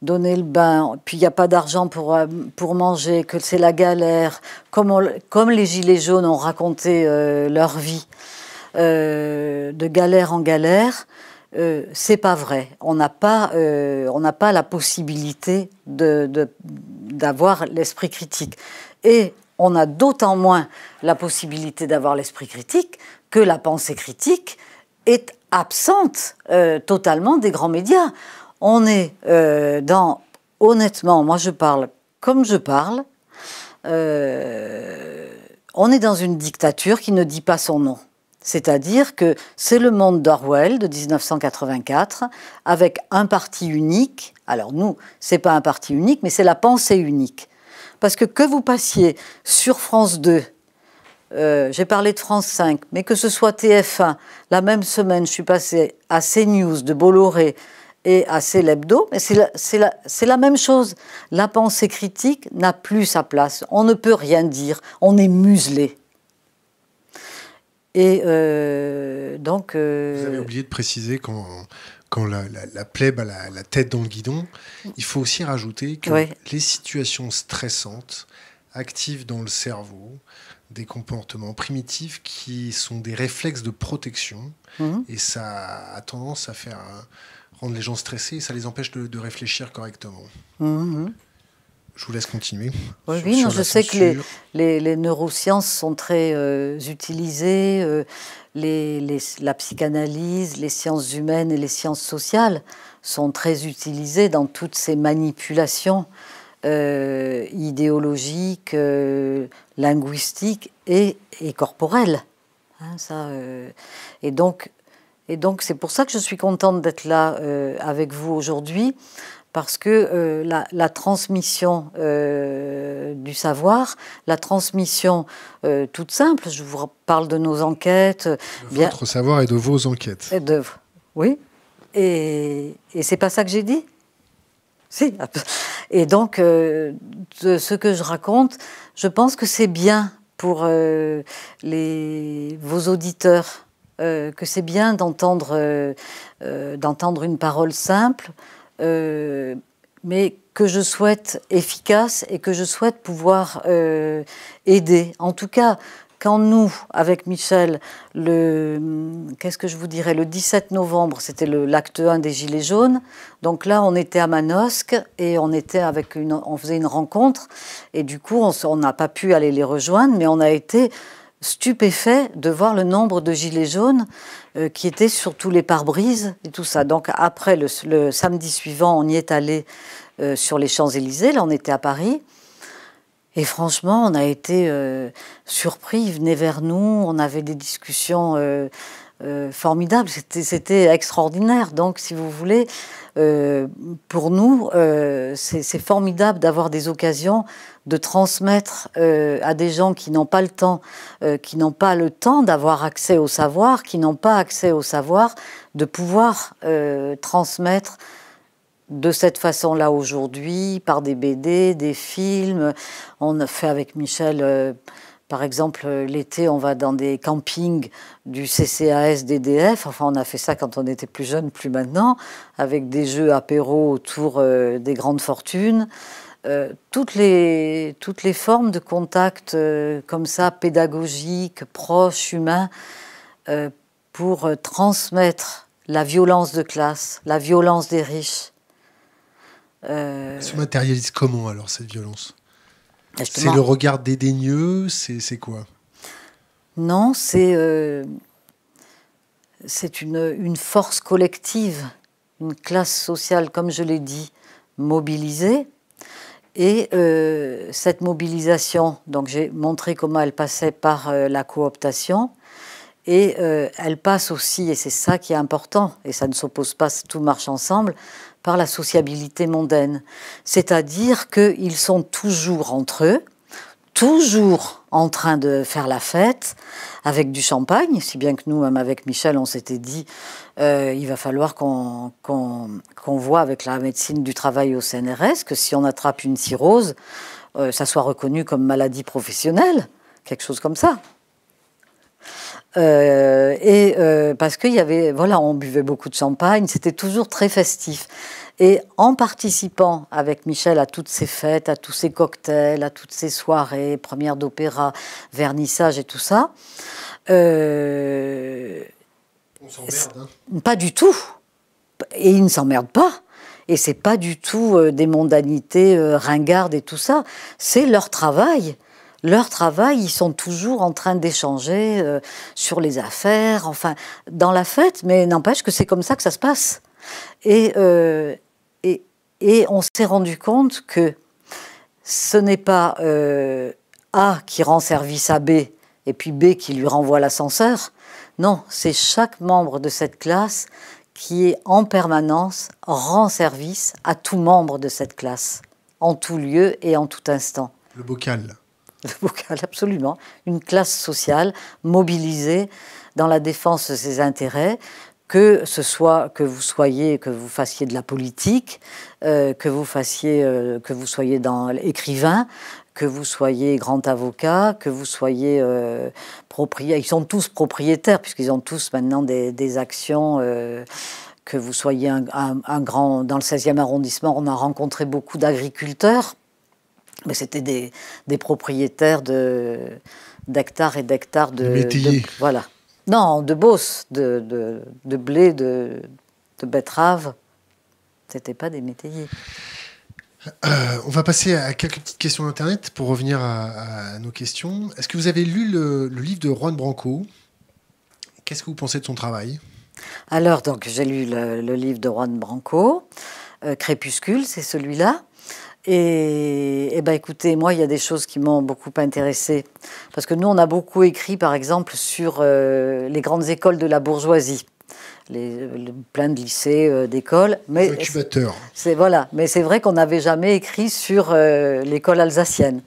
donner le bain, puis il n'y a pas d'argent pour manger, que c'est la galère, comme les Gilets jaunes ont raconté leur vie, de galère en galère, c'est pas vrai. On n'a pas la possibilité d'avoir l'esprit critique. Et on a d'autant moins la possibilité d'avoir l'esprit critique que la pensée critique est absente totalement des grands médias. On est honnêtement, moi je parle comme je parle, on est dans une dictature qui ne dit pas son nom. C'est-à-dire que c'est le monde d'Orwell de 1984 avec un parti unique. Alors nous, c'est pas un parti unique, mais c'est la pensée unique. Parce que vous passiez sur France 2, j'ai parlé de France 5, mais que ce soit TF1, la même semaine, je suis passée à CNews de Bolloré et à Célébdo, mais c'est la même chose. La pensée critique n'a plus sa place. On ne peut rien dire. On est muselé. Et donc... Vous avez oublié de préciser quand la plèbe a la tête dans le guidon, il faut aussi rajouter que les situations stressantes activent dans le cerveau des comportements primitifs qui sont des réflexes de protection. Et ça a tendance à rendre les gens stressés et ça les empêche de réfléchir correctement. Je vous laisse continuer. Oui, je sais que les neurosciences sont très utilisées, la psychanalyse, les sciences humaines et les sciences sociales sont très utilisées dans toutes ces manipulations idéologiques, linguistiques et corporelles. Et donc c'est pour ça que je suis contente d'être là avec vous aujourd'hui, parce que la transmission du savoir, la transmission toute simple, je vous parle de nos enquêtes. De votre savoir et de vos enquêtes. Oui, et c'est pas ça que j'ai dit. Si. Et donc, ce que je raconte, je pense que c'est bien pour vos auditeurs, que c'est bien d'entendre une parole simple, mais que je souhaite efficace et que je souhaite pouvoir aider. En tout cas, quand nous, avec Michel, le 17 novembre, c'était l'acte 1 des Gilets jaunes. Donc là, on était à Manosque et on faisait une rencontre. Et du coup, on n'a pas pu aller les rejoindre, mais on a été stupéfait de voir le nombre de Gilets jaunes qui étaient sur tous les pare-brises et tout ça. Donc après, le samedi suivant, on y est allé sur les Champs-Élysées. Là, on était à Paris. Et franchement, on a été surpris. Ils venaient vers nous. On avait des discussions formidables. C'était extraordinaire. Donc, si vous voulez, pour nous, c'est formidable d'avoir des occasions de transmettre à des gens qui n'ont pas le temps, d'avoir accès au savoir, qui n'ont pas accès au savoir, de pouvoir transmettre de cette façon-là aujourd'hui, par des BD, des films. On a fait avec Michel, par exemple, l'été, on va dans des campings du CCAS d'EDF. Enfin, on a fait ça quand on était plus jeune, plus maintenant, avec des jeux apéros autour des grandes fortunes. Toutes les formes de contact comme ça, pédagogiques, proches, humains, pour transmettre la violence de classe, la violence des riches. Elle se matérialise comment alors, cette violence ? C'est le regard dédaigneux, c'est quoi ? Non, c'est une force collective, une classe sociale, comme je l'ai dit, mobilisée. Et cette mobilisation, donc j'ai montré comment elle passait par la cooptation, et elle passe aussi, et c'est ça qui est important, et ça ne s'oppose pas, tout marche ensemble, par la sociabilité mondaine. C'est-à-dire qu'ils sont toujours entre eux, toujours en train de faire la fête, avec du champagne, si bien que nous, même avec Michel, on s'était dit il va falloir qu'on voit avec la médecine du travail au CNRS que si on attrape une cirrhose, ça soit reconnu comme maladie professionnelle, quelque chose comme ça. Parce qu'il y avait, voilà, on buvait beaucoup de champagne, c'était toujours très festif. Et en participant avec Michel à toutes ces fêtes, à tous ces cocktails, à toutes ces soirées, premières d'opéra, vernissage et tout ça, On s'emmerde, hein. pas du tout. Et ils ne s'emmerdent pas. Et c'est pas du tout des mondanités ringardes et tout ça. C'est leur travail. Leur travail, ils sont toujours en train d'échanger sur les affaires, enfin, dans la fête, mais n'empêche que c'est comme ça que ça se passe. Et, et on s'est rendu compte que ce n'est pas A qui rend service à B et puis B qui lui renvoie l'ascenseur. Non, c'est chaque membre de cette classe qui est en permanence rend service à tout membre de cette classe, en tout lieu et en tout instant. Le bocal. Le bocal, absolument. Une classe sociale mobilisée dans la défense de ses intérêts, que ce soit que vous fassiez de la politique, que vous soyez écrivain, que vous soyez grand avocat, que vous soyez propriétaire. Ils sont tous propriétaires, puisqu'ils ont tous maintenant des actions. Que vous soyez un grand... Dans le 16e arrondissement, on a rencontré beaucoup d'agriculteurs, mais c'était des propriétaires d'hectares et d'hectares de voilà. Non, de bosses, de blé, de betteraves. C'était pas des métayers. On va passer à quelques petites questions d'Internet pour revenir à nos questions. Est-ce que vous avez lu le livre de Juan Branco? Qu'est-ce que vous pensez de son travail? Alors, donc, j'ai lu le livre de Juan Branco, Crépuscule, c'est celui-là. Et ben, écoutez, moi, il y a des choses qui m'ont beaucoup intéressée. Parce que nous, on a beaucoup écrit, par exemple, sur les grandes écoles de la bourgeoisie. Plein de lycées, d'écoles. Mais incubateurs. Voilà. Mais c'est vrai qu'on n'avait jamais écrit sur l'école alsacienne.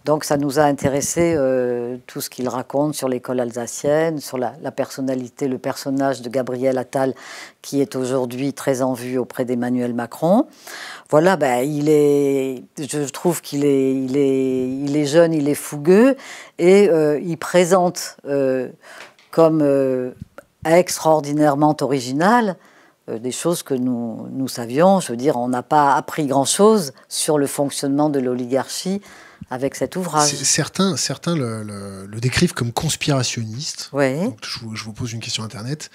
Donc ça nous a intéressé tout ce qu'il raconte sur l'école alsacienne, sur la personnalité, le personnage de Gabriel Attal, qui est aujourd'hui très en vue auprès d'Emmanuel Macron. Voilà, ben, je trouve qu'il est jeune, il est fougueux, et il présente comme extraordinairement original des choses que nous savions. Je veux dire, on n'a pas appris grand-chose sur le fonctionnement de l'oligarchie avec cet ouvrage. Certains le décrivent comme conspirationniste. Ouais. Donc, je vous pose une question Internet.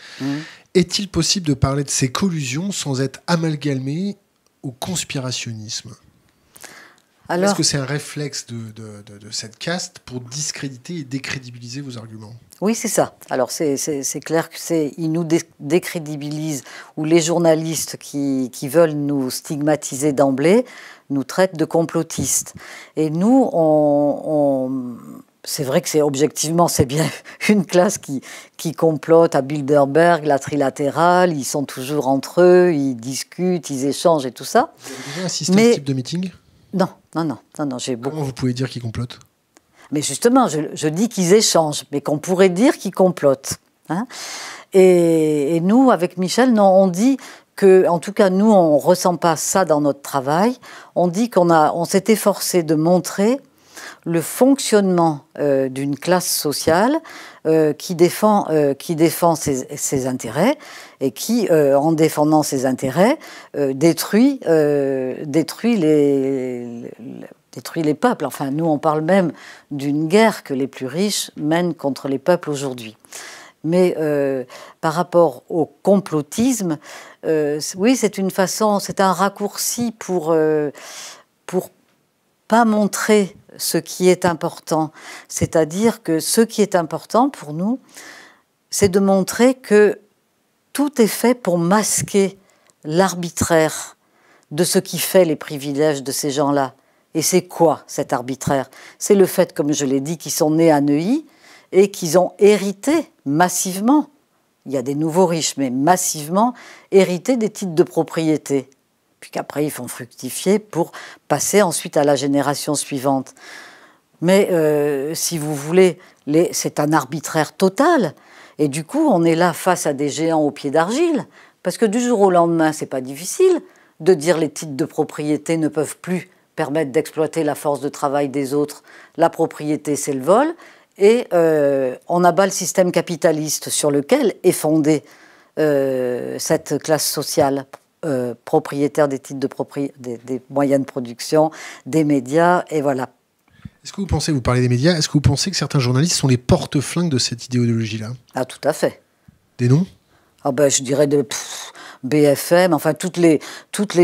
Est-il possible de parler de ces collusions sans être amalgamé au conspirationnisme? Alors, est-ce que c'est un réflexe de cette caste pour discréditer et décrédibiliser vos arguments? Oui, c'est ça. Alors, c'est clair qu'ils nous décrédibilisent, ou les journalistes qui veulent nous stigmatiser d'emblée nous traitent de complotistes. Et nous, c'est vrai que objectivement, c'est bien une classe qui complote à Bilderberg, la trilatérale, ils sont toujours entre eux, ils discutent, ils échangent et tout ça. Vous avez déjà assisté à ce type de meeting? Non, j'ai beaucoup. Comment vous pouvez dire qu'ils complotent? Mais justement, je dis qu'ils échangent, mais qu'on pourrait dire qu'ils complotent. Hein, et nous, avec Michel, non, on dit que, en tout cas, nous, on ne ressent pas ça dans notre travail. On dit on s'est efforcé de montrer le fonctionnement d'une classe sociale qui défend ses intérêts et qui, en défendant ses intérêts, détruit les peuples. Enfin, nous, on parle même d'une guerre que les plus riches mènent contre les peuples aujourd'hui. Mais par rapport au complotisme, oui, c'est un raccourci pour pas montrer ce qui est important. C'est-à-dire que ce qui est important pour nous, c'est de montrer que tout est fait pour masquer l'arbitraire de ce qui fait les privilèges de ces gens-là. Et c'est quoi cet arbitraire? C'est le fait, comme je l'ai dit, qu'ils sont nés à Neuilly et qu'ils ont hérité massivement, il y a des nouveaux riches, mais massivement hérité des titres de propriété. Puis qu'après, ils font fructifier pour passer ensuite à la génération suivante. Mais si vous voulez, c'est un arbitraire total. Et du coup, on est là face à des géants aux pieds d'argile. Parce que du jour au lendemain, c'est pas difficile de dire les titres de propriété ne peuvent plus permettre d'exploiter la force de travail des autres. La propriété, c'est le vol. Et on abat le système capitaliste sur lequel est fondée cette classe sociale, propriétaire des titres de des moyens de production, des médias, et voilà. Est-ce que vous pensez, vous parlez des médias, est-ce que vous pensez que certains journalistes sont les porte-flingues de cette idéologie-là? Ah, tout à fait. Des noms? Ah ben, je dirais BFM, enfin toutes les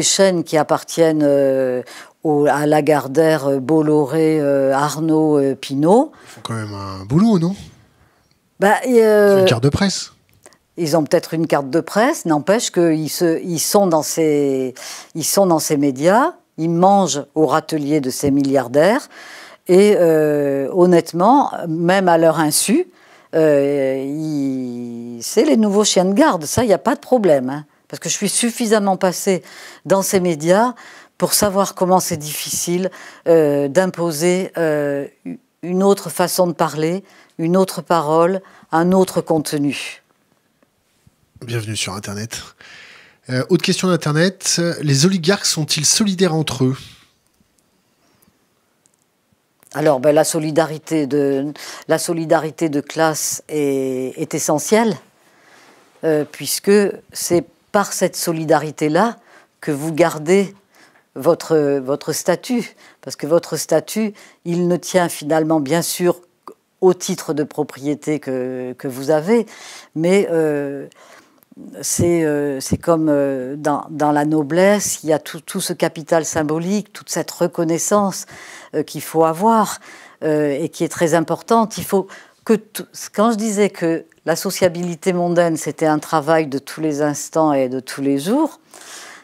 chaînes qui appartiennent à Lagardère, Bolloré, Arnaud, Pinault. Ils font quand même un boulot, non? Bah, une carte de presse. Ils ont peut-être une carte de presse, n'empêche qu'ils sont dans ces médias, ils mangent au râtelier de ces milliardaires, et honnêtement, même à leur insu, c'est les nouveaux chiens de garde, ça, il n'y a pas de problème. Hein, parce que je suis suffisamment passée dans ces médias pour savoir comment c'est difficile d'imposer une autre façon de parler, une autre parole, un autre contenu. Bienvenue sur Internet. Autre question d'Internet. Les oligarques sont-ils solidaires entre eux? Alors, ben, la solidarité de classe est essentielle, puisque c'est par cette solidarité-là que vous gardez votre statut. Parce que votre statut, il ne tient finalement, bien sûr, au titre de propriété que vous avez, mais c'est comme dans la noblesse, il y a tout ce capital symbolique, toute cette reconnaissance qu'il faut avoir et qui est très importante. Il faut que quand je disais que la sociabilité mondaine, c'était un travail de tous les instants et de tous les jours,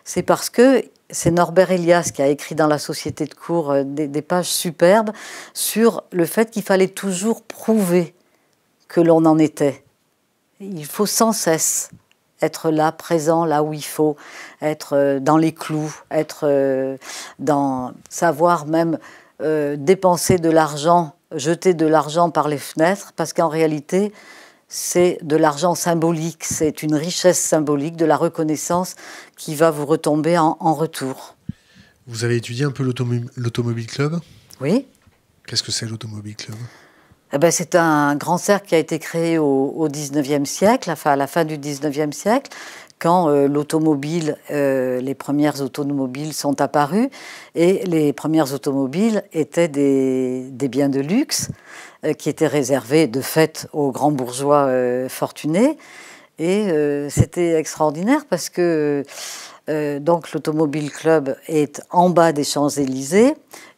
c'est parce que c'est Norbert Elias qui a écrit dans La Société de cours des pages superbes sur le fait qu'il fallait toujours prouver que l'on en était. Il faut sans cesse être là, présent, là où il faut, être dans les clous, être dans savoir même dépenser de l'argent, jeter de l'argent par les fenêtres, parce qu'en réalité, c'est de l'argent symbolique, c'est une richesse symbolique, de la reconnaissance qui va vous retomber en retour. Vous avez étudié un peu l'Automobile Club? Oui. Qu'est-ce que c'est l'Automobile Club? Eh ben, c'est un grand cercle qui a été créé au XIXe siècle, enfin à la fin du XIXe siècle, quand l'automobile, les premières automobiles sont apparues, et les premières automobiles étaient des biens de luxe qui étaient réservés de fait aux grands bourgeois fortunés. Et c'était extraordinaire parce que donc l'Automobile Club est en bas des Champs-Élysées,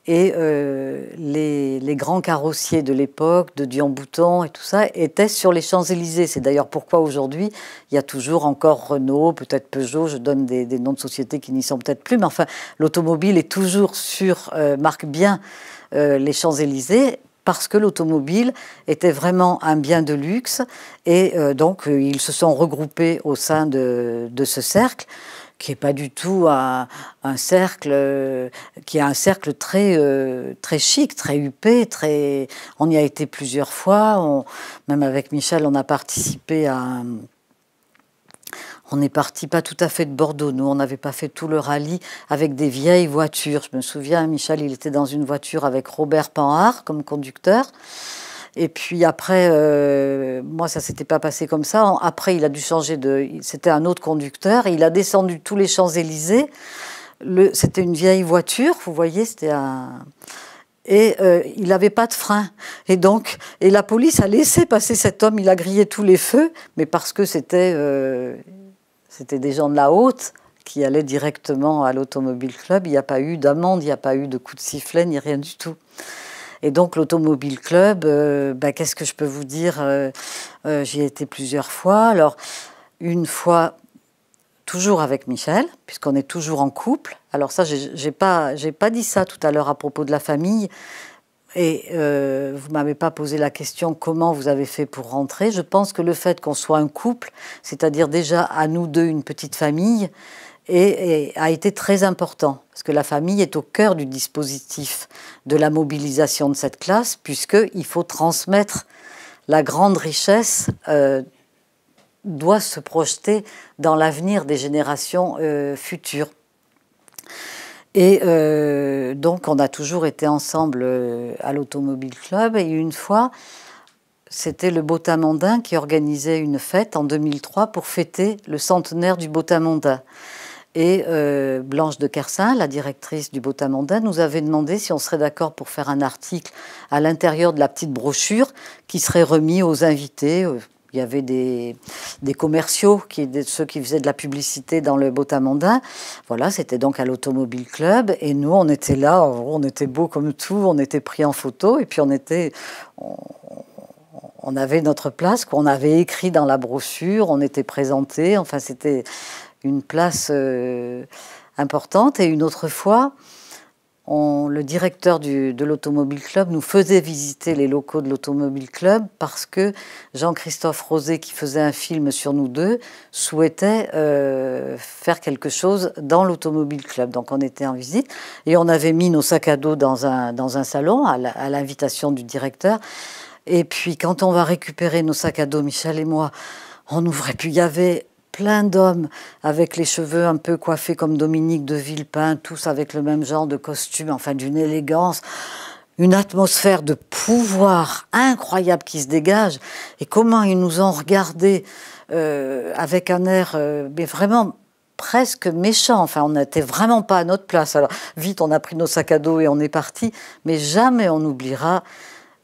et les grands carrossiers de l'époque, de Dion-Bouton et tout ça, étaient sur les Champs-Élysées. C'est d'ailleurs pourquoi aujourd'hui, il y a toujours encore Renault, peut-être Peugeot, je donne des noms de sociétés qui n'y sont peut-être plus, mais enfin, l'automobile est toujours marque bien les Champs-Élysées, parce que l'automobile était vraiment un bien de luxe, et donc ils se sont regroupés au sein de ce cercle, qui n'est pas du tout un cercle, qui est un cercle très chic, très huppé, on y a été plusieurs fois, même avec Michel, on a participé à... On est parti pas tout à fait de Bordeaux, nous, on n'avait pas fait tout le rallye avec des vieilles voitures. Je me souviens, Michel, il était dans une voiture avec Robert Panhard comme conducteur. Et puis après, moi, ça s'était pas passé comme ça. Après, il a dû changer c'était un autre conducteur. Et il a descendu tous les Champs-Élysées. C'était une vieille voiture, vous voyez, c'était un... Et il n'avait pas de frein. Et la police a laissé passer cet homme. Il a grillé tous les feux, mais parce que c'était des gens de la haute qui allaient directement à l'Automobile Club. Il n'y a pas eu d'amende, il n'y a pas eu de coup de sifflet, ni rien du tout. Et donc l'Automobile Club, qu'est-ce que je peux vous dire, j'y ai été plusieurs fois. Alors, une fois, toujours avec Michel, puisqu'on est toujours en couple. Alors ça, j'ai pas dit ça tout à l'heure à propos de la famille. Et vous ne m'avez pas posé la question comment vous avez fait pour rentrer. Je pense que le fait qu'on soit un couple, c'est-à-dire déjà à nous deux une petite famille, a été très important, parce que la famille est au cœur du dispositif de la mobilisation de cette classe, puisqu'il faut transmettre la grande richesse, doit se projeter dans l'avenir des générations futures. Et donc on a toujours été ensemble à l'Automobile Club, et une fois, c'était le Botamondain qui organisait une fête en 2003 pour fêter le centenaire du Botamondain. Et Blanche de Kersin, la directrice du Botamondain, nous avait demandé si on serait d'accord pour faire un article à l'intérieur de la petite brochure qui serait remis aux invités. Il y avait des commerciaux, ceux qui faisaient de la publicité dans le Botamondain. Voilà, c'était donc à l'Automobile Club. Et nous, on était là, on était beaux comme tout, on était pris en photo. Et puis on avait notre place, qu'on avait écrit dans la brochure, on était présentés. Enfin, c'était une place importante. Et une autre fois, le directeur de l'Automobile Club nous faisait visiter les locaux de l'Automobile Club parce que Jean-Christophe Rosé, qui faisait un film sur nous deux, souhaitait faire quelque chose dans l'Automobile Club. Donc on était en visite et on avait mis nos sacs à dos dans un salon à l'invitation du directeur. Et puis quand on va récupérer nos sacs à dos, Michel et moi, on n'ouvrait plus. Il y avait plein d'hommes avec les cheveux un peu coiffés comme Dominique de Villepin, tous avec le même genre de costume, enfin d'une élégance, une atmosphère de pouvoir incroyable qui se dégage. Et comment ils nous ont regardés avec un air mais vraiment presque méchant. Enfin, on n'était vraiment pas à notre place. Alors vite, on a pris nos sacs à dos et on est parti. Mais jamais on n'oubliera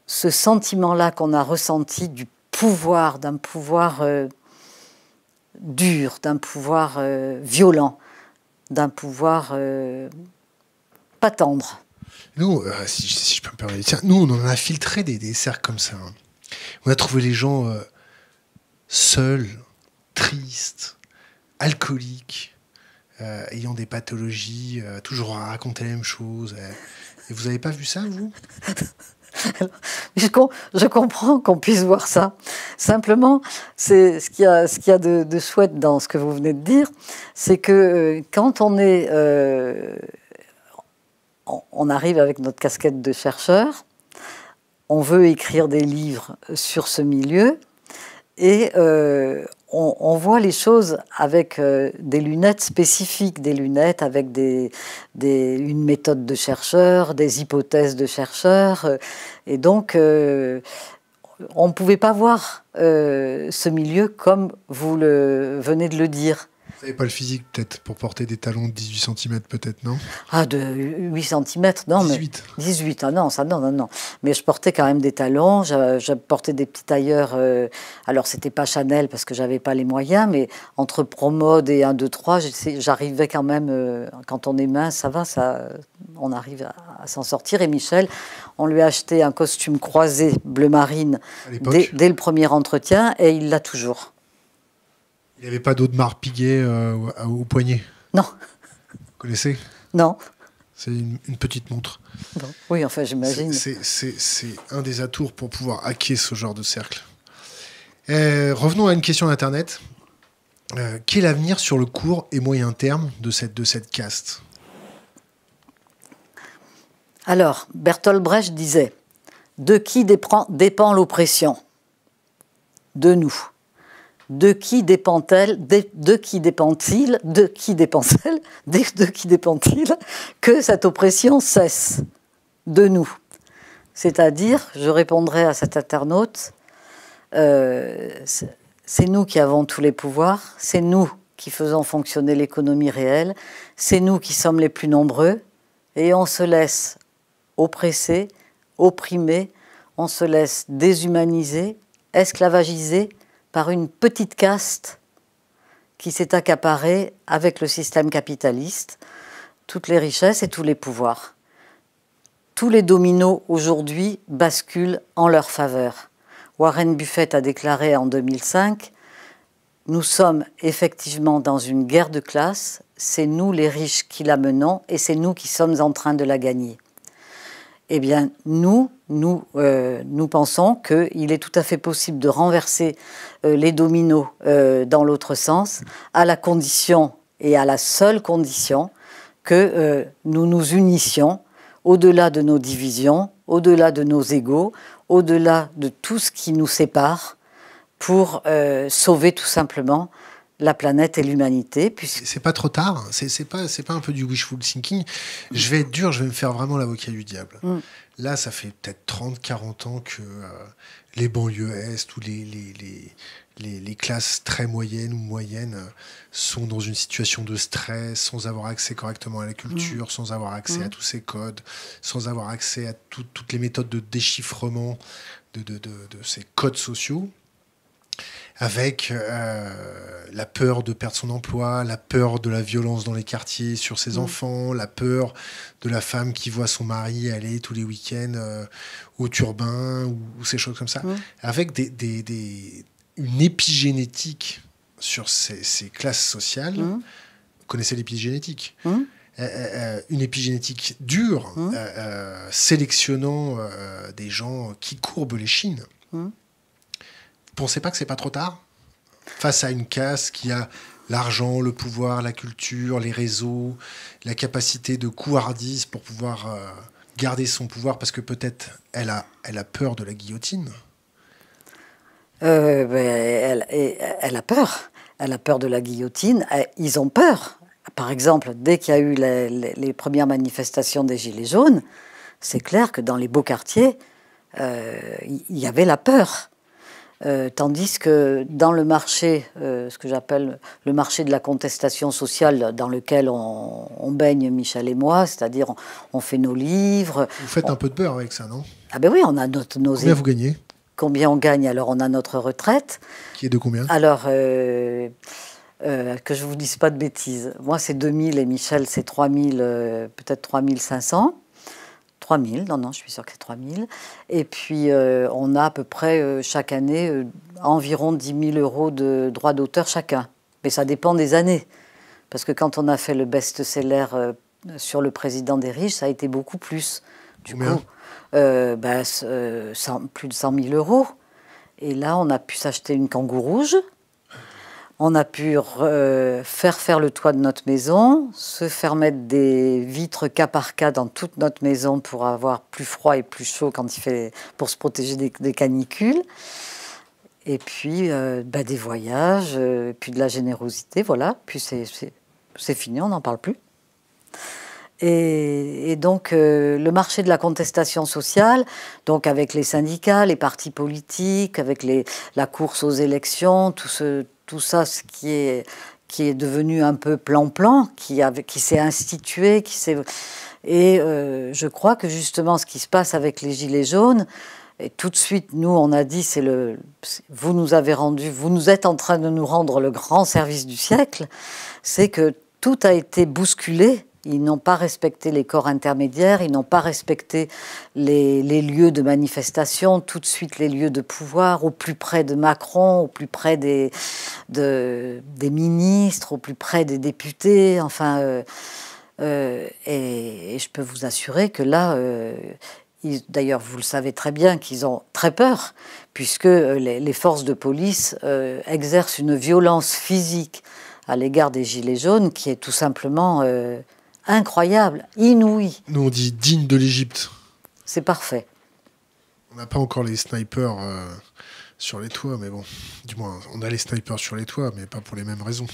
ce sentiment-là qu'on a ressenti du pouvoir, d'un pouvoir dur, d'un pouvoir violent, d'un pouvoir pas tendre. Nous, si je peux me permettre, tiens, nous, on en a filtré des cercles comme ça. Hein. On a trouvé les gens seuls, tristes, alcooliques, ayant des pathologies, toujours à raconter la même chose. Et vous n'avez pas vu ça, vous ? Je comprends qu'on puisse voir ça. Simplement, c'est ce qu'il y a de chouette dans ce que vous venez de dire, c'est que quand on arrive avec notre casquette de chercheur, on veut écrire des livres sur ce milieu et on voit les choses avec des lunettes spécifiques, des lunettes avec une méthode de chercheur, des hypothèses de chercheur. Et donc, on ne pouvait pas voir ce milieu comme vous venez de le dire. Vous n'avez pas le physique, peut-être, pour porter des talons de 18 cm, peut-être, non ? Ah, de 8 cm, non. 18. Mais 18, ah non, ça, non. Mais je portais quand même des talons, je portais des petits tailleurs. Alors, c'était pas Chanel parce que j'avais pas les moyens, mais entre ProMode et 1, 2, 3, j'arrivais quand même, quand on est mince, ça va, on arrive à s'en sortir. Et Michel, on lui a acheté un costume croisé bleu marine dès le premier entretien et il l'a toujours. Il n'y avait pas d'Audemars Piguet au poignet ? Non. Vous connaissez ? Non. C'est une petite montre. Bon. Oui, enfin, j'imagine. C'est un des atours pour pouvoir hacker ce genre de cercle. Revenons à une question d'Internet. Quel est l'avenir sur le court et moyen terme de cette caste ? Alors, Bertolt Brecht disait « De qui dépend l'oppression ? De nous. De qui dépend-il que cette oppression cesse ? De nous. » C'est-à-dire, je répondrai à cet internaute, c'est nous qui avons tous les pouvoirs, c'est nous qui faisons fonctionner l'économie réelle, c'est nous qui sommes les plus nombreux, et on se laisse oppresser, opprimer, on se laisse déshumaniser, esclavagiser par une petite caste qui s'est accaparée avec le système capitaliste toutes les richesses et tous les pouvoirs. Tous les dominos aujourd'hui basculent en leur faveur. Warren Buffett a déclaré en 2005 « Nous sommes effectivement dans une guerre de classe, c'est nous les riches qui la menons et c'est nous qui sommes en train de la gagner. » Eh bien, nous pensons qu'il est tout à fait possible de renverser les dominos dans l'autre sens, à la condition et à la seule condition que nous nous unissions au-delà de nos divisions, au-delà de nos égos, au-delà de tout ce qui nous sépare, pour sauver tout simplement la planète et l'humanité. C'est pas trop tard, c'est pas un peu du wishful thinking. Je vais être dur, je vais me faire vraiment l'avocat du diable. Là, ça fait peut-être 30, 40 ans que les banlieues est ou les classes très moyennes ou moyennes sont dans une situation de stress, sans avoir accès correctement à la culture, sans avoir accès à tous ces codes, sans avoir accès à toutes les méthodes de déchiffrement de ces codes sociaux, avec la peur de perdre son emploi, la peur de la violence dans les quartiers sur ses enfants, la peur de la femme qui voit son mari aller tous les week-ends au turbin ou ces choses comme ça, avec une épigénétique sur ces classes sociales. Vous connaissez l'épigénétique une épigénétique dure, sélectionnant des gens qui courbent les chines. Vous pensez pas que c'est pas trop tard face à une caste qui a l'argent, le pouvoir, la culture, les réseaux, la capacité de couardise pour pouvoir garder son pouvoir parce que peut-être elle a peur de la guillotine. Elle a peur. Elle a peur de la guillotine. Ils ont peur. Par exemple, dès qu'il y a eu les premières manifestations des Gilets jaunes, c'est clair que dans les beaux quartiers, il y avait la peur. Tandis que dans le marché, ce que j'appelle le marché de la contestation sociale, dans lequel on baigne, Michel et moi, c'est-à-dire on fait nos livres. Vous faites un peu de beurre avec ça, non? Ah ben oui, on a nos... Combien vous gagnez? Combien on gagne? Alors, on a notre retraite. Qui est de combien? Alors, que je ne vous dise pas de bêtises. Moi, c'est 2000 et Michel, c'est 3000, peut-être 3500. 3000, non, je suis sûre que c'est 3000. Et puis, on a à peu près, chaque année, environ 10 000 euros de droits d'auteur chacun. Mais ça dépend des années. Parce que quand on a fait le best-seller sur le président des riches, ça a été beaucoup plus. Du coup, plus de 100 000 euros. Et là, on a pu s'acheter une Kangoo rouge. On a pu faire le toit de notre maison, se faire mettre des vitres cas par cas dans toute notre maison pour avoir plus froid et plus chaud pour se protéger des canicules. Et puis des voyages, puis de la générosité, voilà. Puis c'est fini, on n'en parle plus. Et donc, le marché de la contestation sociale, donc avec les syndicats, les partis politiques, avec la course aux élections, tout ça, ce qui est devenu un peu plan-plan, qui s'est institué, et je crois que justement, ce qui se passe avec les Gilets jaunes, et tout de suite, nous, on a dit, vous nous êtes en train de nous rendre le grand service du siècle, c'est que tout a été bousculé. Ils n'ont pas respecté les corps intermédiaires, ils n'ont pas respecté les lieux de manifestation, tout de suite les lieux de pouvoir, au plus près de Macron, au plus près des ministres, au plus près des députés. Enfin, et je peux vous assurer que là, d'ailleurs, vous le savez très bien, qu'ils ont très peur, puisque les forces de police exercent une violence physique à l'égard des Gilets jaunes qui est tout simplement... incroyable, inouï. Nous, on dit digne de l'Égypte. C'est parfait. On n'a pas encore les snipers sur les toits, mais bon, du moins, on a les snipers sur les toits, mais pas pour les mêmes raisons.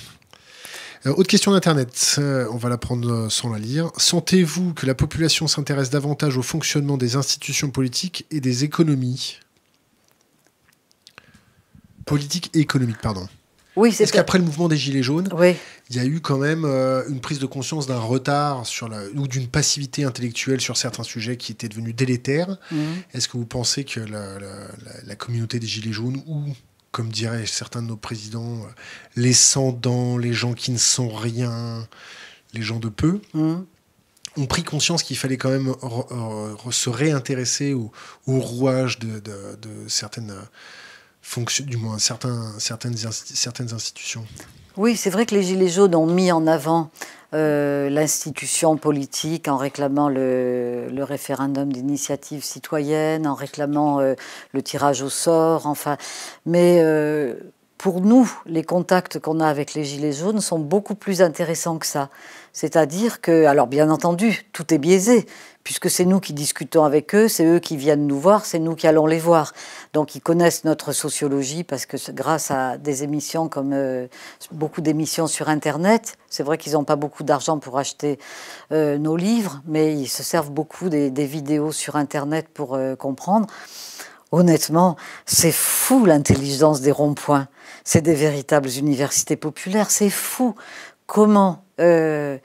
Autre question d'Internet, on va la prendre sans la lire. Sentez-vous que la population s'intéresse davantage au fonctionnement des institutions politiques et des économies? Politiques et économiques, pardon. Oui, est-ce qu'après le mouvement des Gilets jaunes, oui, il y a eu quand même une prise de conscience d'un retard ou d'une passivité intellectuelle sur certains sujets qui étaient devenus délétères? Est-ce que vous pensez que la communauté des Gilets jaunes, ou, comme diraient certains de nos présidents, les sans-dents, les gens qui ne sont rien, les gens de peu, ont pris conscience qu'il fallait quand même se réintéresser au rouage de certaines... du moins certaines institutions. Oui, c'est vrai que les Gilets jaunes ont mis en avant l'institution politique en réclamant le référendum d'initiative citoyenne, en réclamant le tirage au sort, enfin. Mais pour nous, les contacts qu'on a avec les Gilets jaunes sont beaucoup plus intéressants que ça. C'est-à-dire que, alors bien entendu, tout est biaisé, puisque c'est nous qui discutons avec eux, c'est eux qui viennent nous voir, c'est nous qui allons les voir. Donc ils connaissent notre sociologie, parce que grâce à des émissions comme beaucoup d'émissions sur Internet, c'est vrai qu'ils n'ont pas beaucoup d'argent pour acheter nos livres, mais ils se servent beaucoup des vidéos sur Internet pour comprendre. Honnêtement, c'est fou l'intelligence des ronds-points. C'est des véritables universités populaires. C'est fou comment ces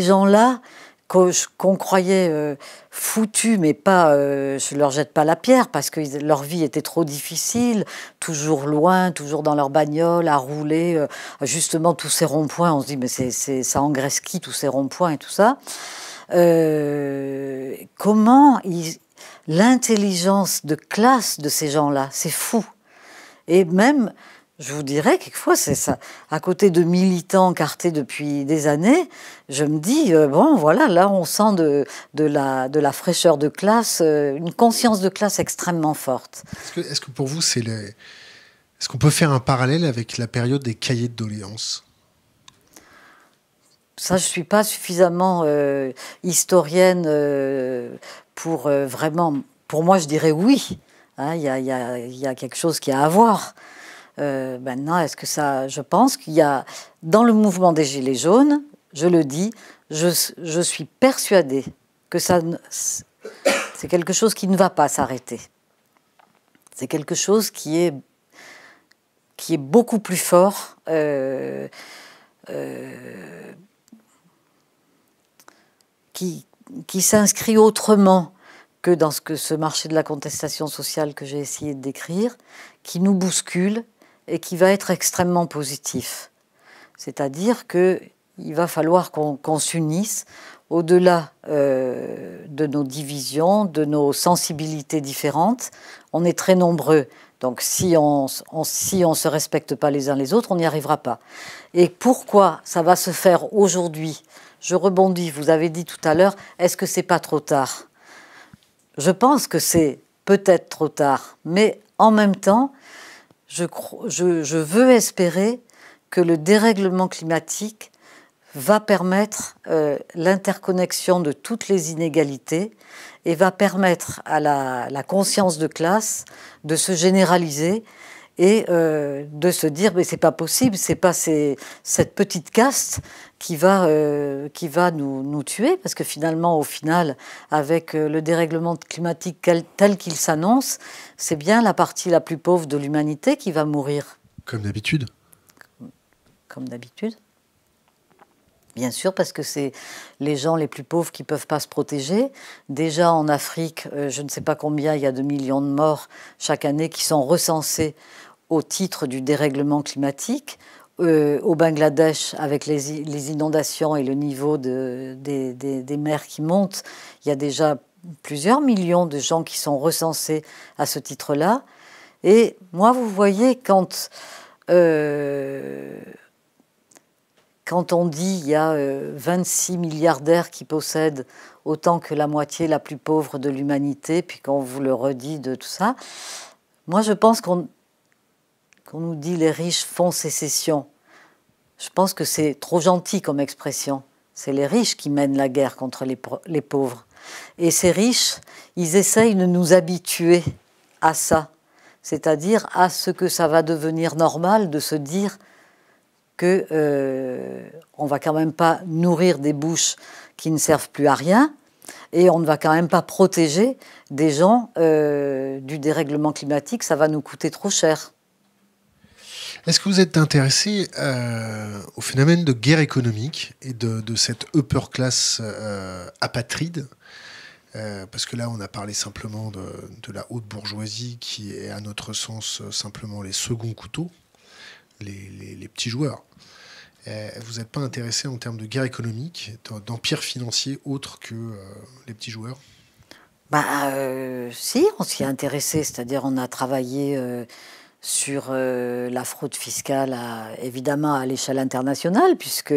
gens-là, qu'on croyait foutus, mais pas, je ne leur jette pas la pierre, parce que leur vie était trop difficile, toujours loin, toujours dans leur bagnole, à rouler, justement tous ces ronds-points. On se dit, mais ça engraisse qui, tous ces ronds-points et tout ça? Comment l'intelligence de classe de ces gens-là, c'est fou. Et même, je vous dirais, quelquefois, c'est ça. À côté de militants encartés depuis des années, je me dis, bon, voilà, là, on sent de la fraîcheur de classe, une conscience de classe extrêmement forte. Est-ce que pour vous, est-ce qu'on peut faire un parallèle avec la période des cahiers de doléances? Ça, je ne suis pas suffisamment historienne pour vraiment... Pour moi, je dirais oui. Hein, y a quelque chose qui a à voir. Maintenant, est-ce que ça... Je pense qu'il y a... Dans le mouvement des Gilets jaunes, je le dis, je suis persuadée que c'est quelque chose qui ne va pas s'arrêter. C'est quelque chose qui est beaucoup plus fort... qui s'inscrit autrement que dans ce marché de la contestation sociale que j'ai essayé de décrire, qui nous bouscule et qui va être extrêmement positif. C'est-à-dire qu'il va falloir qu'on s'unisse au-delà de nos divisions, de nos sensibilités différentes. On est très nombreux, donc si on se respecte pas les uns les autres, on n'y arrivera pas. Et pourquoi ça va se faire aujourd'hui ? Je rebondis, vous avez dit tout à l'heure, est-ce que c'est pas trop tard ? Je pense que c'est peut-être trop tard, mais en même temps, je veux espérer que le dérèglement climatique va permettre l'interconnexion de toutes les inégalités et va permettre à la conscience de classe de se généraliser et de se dire mais c'est pas possible, c'est pas cette petite caste qui va nous tuer, parce que finalement, au final, avec le dérèglement climatique tel qu'il s'annonce, c'est bien la partie la plus pauvre de l'humanité qui va mourir. Comme d'habitude. Comme d'habitude. Bien sûr, parce que c'est les gens les plus pauvres qui ne peuvent pas se protéger. Déjà en Afrique, je ne sais pas combien, il y a de millions de morts chaque année qui sont recensés au titre du dérèglement climatique. Au Bangladesh, avec les inondations et le niveau des mers qui montent, il y a déjà plusieurs millions de gens qui sont recensés à ce titre-là. Et moi, vous voyez, quand on dit il y a 26 milliardaires qui possèdent autant que la moitié la plus pauvre de l'humanité, puis qu'on vous le redit de tout ça, moi je pense qu'on nous dit les riches font sécession. Je pense que c'est trop gentil comme expression. C'est les riches qui mènent la guerre contre les pauvres. Et ces riches, ils essayent de nous habituer à ça, c'est-à-dire à ce que ça va devenir normal de se dire que on va quand même pas nourrir des bouches qui ne servent plus à rien, et on ne va quand même pas protéger des gens du dérèglement climatique, ça va nous coûter trop cher. Est-ce que vous êtes intéressé au phénomène de guerre économique et de cette upper class apatride parce que là, on a parlé simplement de la haute bourgeoisie qui est, à notre sens, simplement les seconds couteaux, les petits joueurs. Vous n'êtes pas intéressé en termes de guerre économique, d'empire financier autre que les petits joueurs ? Si, on s'y est intéressé, c'est-à-dire on a travaillé sur la fraude fiscale, évidemment à l'échelle internationale, puisque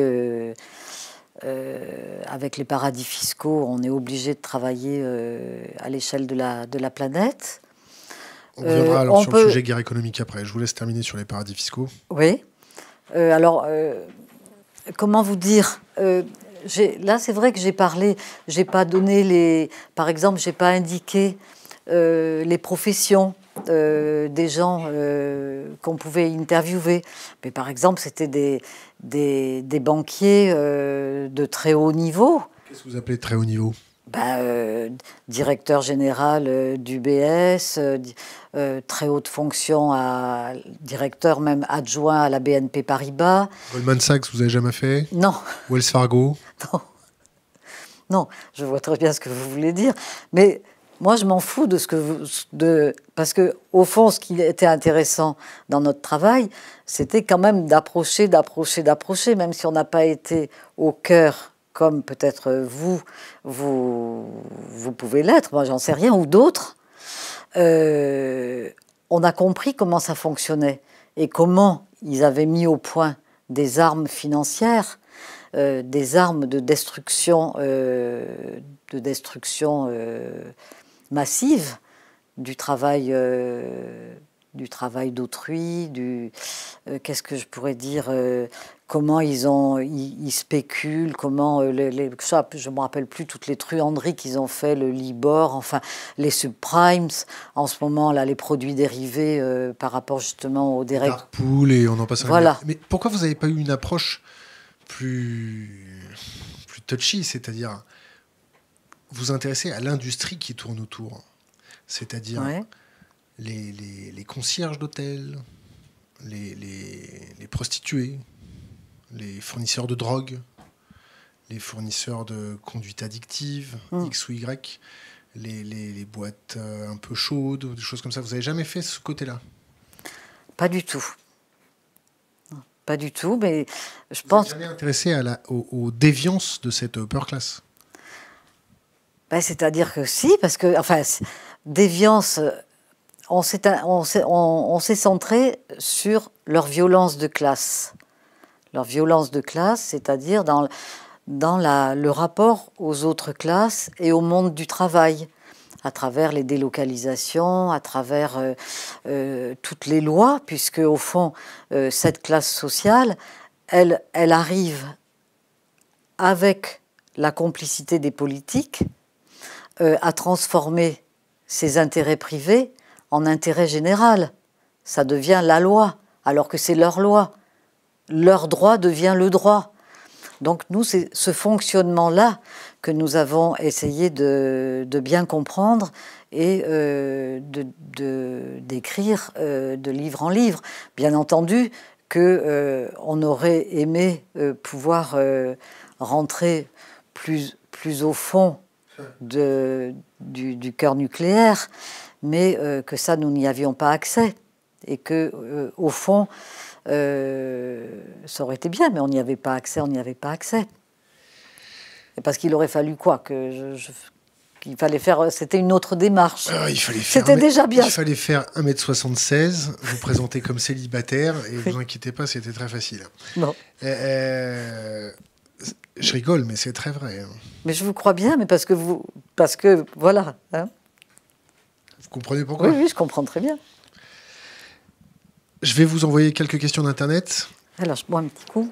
avec les paradis fiscaux, on est obligé de travailler à l'échelle de la planète. On reviendra alors sur le sujet guerre économique après. Je vous laisse terminer sur les paradis fiscaux. Oui. Comment vous dire là, c'est vrai que j'ai pas donné par exemple, j'ai pas indiqué les professions des gens qu'on pouvait interviewer. Mais par exemple, c'était des banquiers de très haut niveau. Qu'est-ce que vous appelez très haut niveau? Directeur général d'UBS, très haute fonction, directeur même adjoint à la BNP Paribas. Goldman Sachs, vous avez jamais fait? Non. Wells Fargo? Non. Non, je vois très bien ce que vous voulez dire. Mais moi, je m'en fous parce que, au fond, ce qui était intéressant dans notre travail, c'était quand même d'approcher, même si on n'a pas été au cœur, comme peut-être vous pouvez l'être, moi j'en sais rien, ou d'autres. On a compris comment ça fonctionnait et comment ils avaient mis au point des armes financières, des armes de destruction massive du travail d'autrui, qu'est-ce que je pourrais dire, comment ils spéculent, comment je ne me rappelle plus toutes les truanderies qu'ils ont fait, le Libor, enfin les subprimes, en ce moment là les produits dérivés par rapport justement aux dérègles. Dark Pool et on en passe. Voilà. Mais pourquoi vous n'avez pas eu une approche plus touchy, c'est-à-dire vous intéresser à l'industrie qui tourne autour, c'est-à-dire les concierges d'hôtels, les prostituées, les fournisseurs de drogue, les fournisseurs de conduite addictive, X ou Y, les boîtes un peu chaudes, des choses comme ça. Vous n'avez jamais fait ce côté-là? Pas du tout. Pas du tout, mais je pense... pense... Vous n'êtes jamais intéressé aux déviances de cette upper class? C'est-à-dire que si, parce que, enfin, déviance, on s'est centré sur leur violence de classe. Leur violence de classe, c'est-à-dire dans le rapport aux autres classes et au monde du travail, à travers les délocalisations, à travers toutes les lois, puisque au fond, cette classe sociale, elle arrive avec la complicité des politiques à transformer ses intérêts privés en intérêt général. Ça devient la loi, alors que c'est leur loi. Leur droit devient le droit. Donc nous, c'est ce fonctionnement-là que nous avons essayé de bien comprendre et d'écrire de livre en livre. Bien entendu qu'on aurait aimé pouvoir rentrer plus au fond du cœur nucléaire, mais que ça, nous n'y avions pas accès. Et que, au fond, ça aurait été bien, mais on n'y avait pas accès, Et parce qu'il aurait fallu quoi qu'il fallait faire, c'était une autre démarche. C'était déjà bien. Il fallait faire 1m76, vous présenter comme célibataire, et ne vous inquiétez pas, c'était très facile. Non. Je rigole, mais c'est très vrai. Mais je vous crois bien, mais parce que voilà. Hein. Vous comprenez pourquoi? Oui, je comprends très bien. Je vais vous envoyer quelques questions d'Internet. Alors, je bois un petit coup.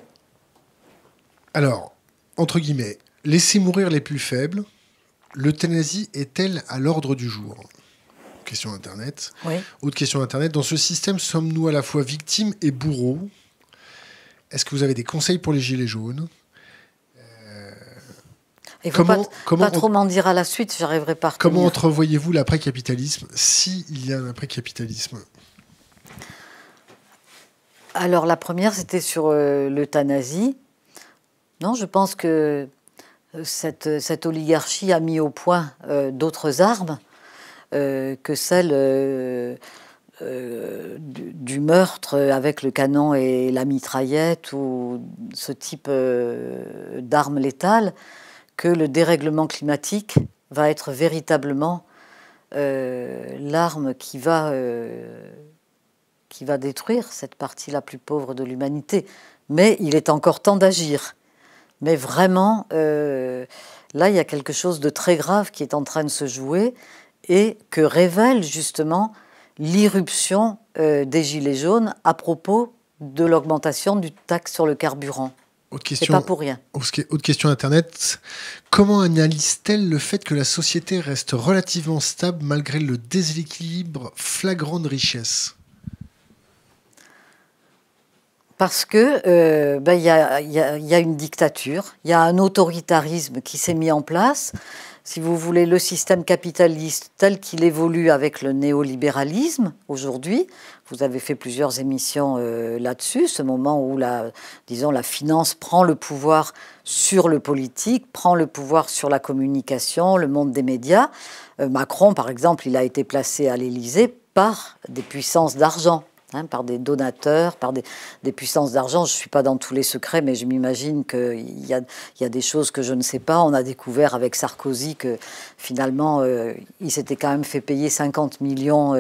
Alors, entre guillemets, laisser mourir les plus faibles, l'euthanasie est-elle à l'ordre du jour? Question d'Internet. Oui. Autre question d'Internet. Dans ce système, sommes-nous à la fois victimes et bourreaux? Est-ce que vous avez des conseils pour les gilets jaunes? Il ne faut pas trop m'en dire à la suite, j'arriverai pas à retenir. Comment entrevoyez-vous l'après-capitalisme, s'il y a un après-capitalisme? Alors, la première, c'était sur l'euthanasie. Non, je pense que cette oligarchie a mis au point d'autres armes que celle du meurtre avec le canon et la mitraillette ou ce type d'armes létales, que le dérèglement climatique va être véritablement l'arme qui va détruire cette partie la plus pauvre de l'humanité. Mais il est encore temps d'agir. Mais vraiment, là, il y a quelque chose de très grave qui est en train de se jouer et que révèlent justement l'irruption des Gilets jaunes à propos de l'augmentation du taxe sur le carburant. C'est pas pour rien. Autre question Internet. Comment analyse-t-elle le fait que la société reste relativement stable malgré le déséquilibre flagrant de richesse? Parce que y a une dictature, il y a un autoritarisme qui s'est mis en place. Si vous voulez, le système capitaliste tel qu'il évolue avec le néolibéralisme aujourd'hui, vous avez fait plusieurs émissions là-dessus, ce moment où la finance prend le pouvoir sur le politique, prend le pouvoir sur la communication, le monde des médias. Macron, par exemple, il a été placé à l'Élysée par des puissances d'argent. Par des donateurs, par des puissances d'argent. Je ne suis pas dans tous les secrets, mais je m'imagine qu'il y a des choses que je ne sais pas. On a découvert avec Sarkozy que finalement, il s'était quand même fait payer 50 millions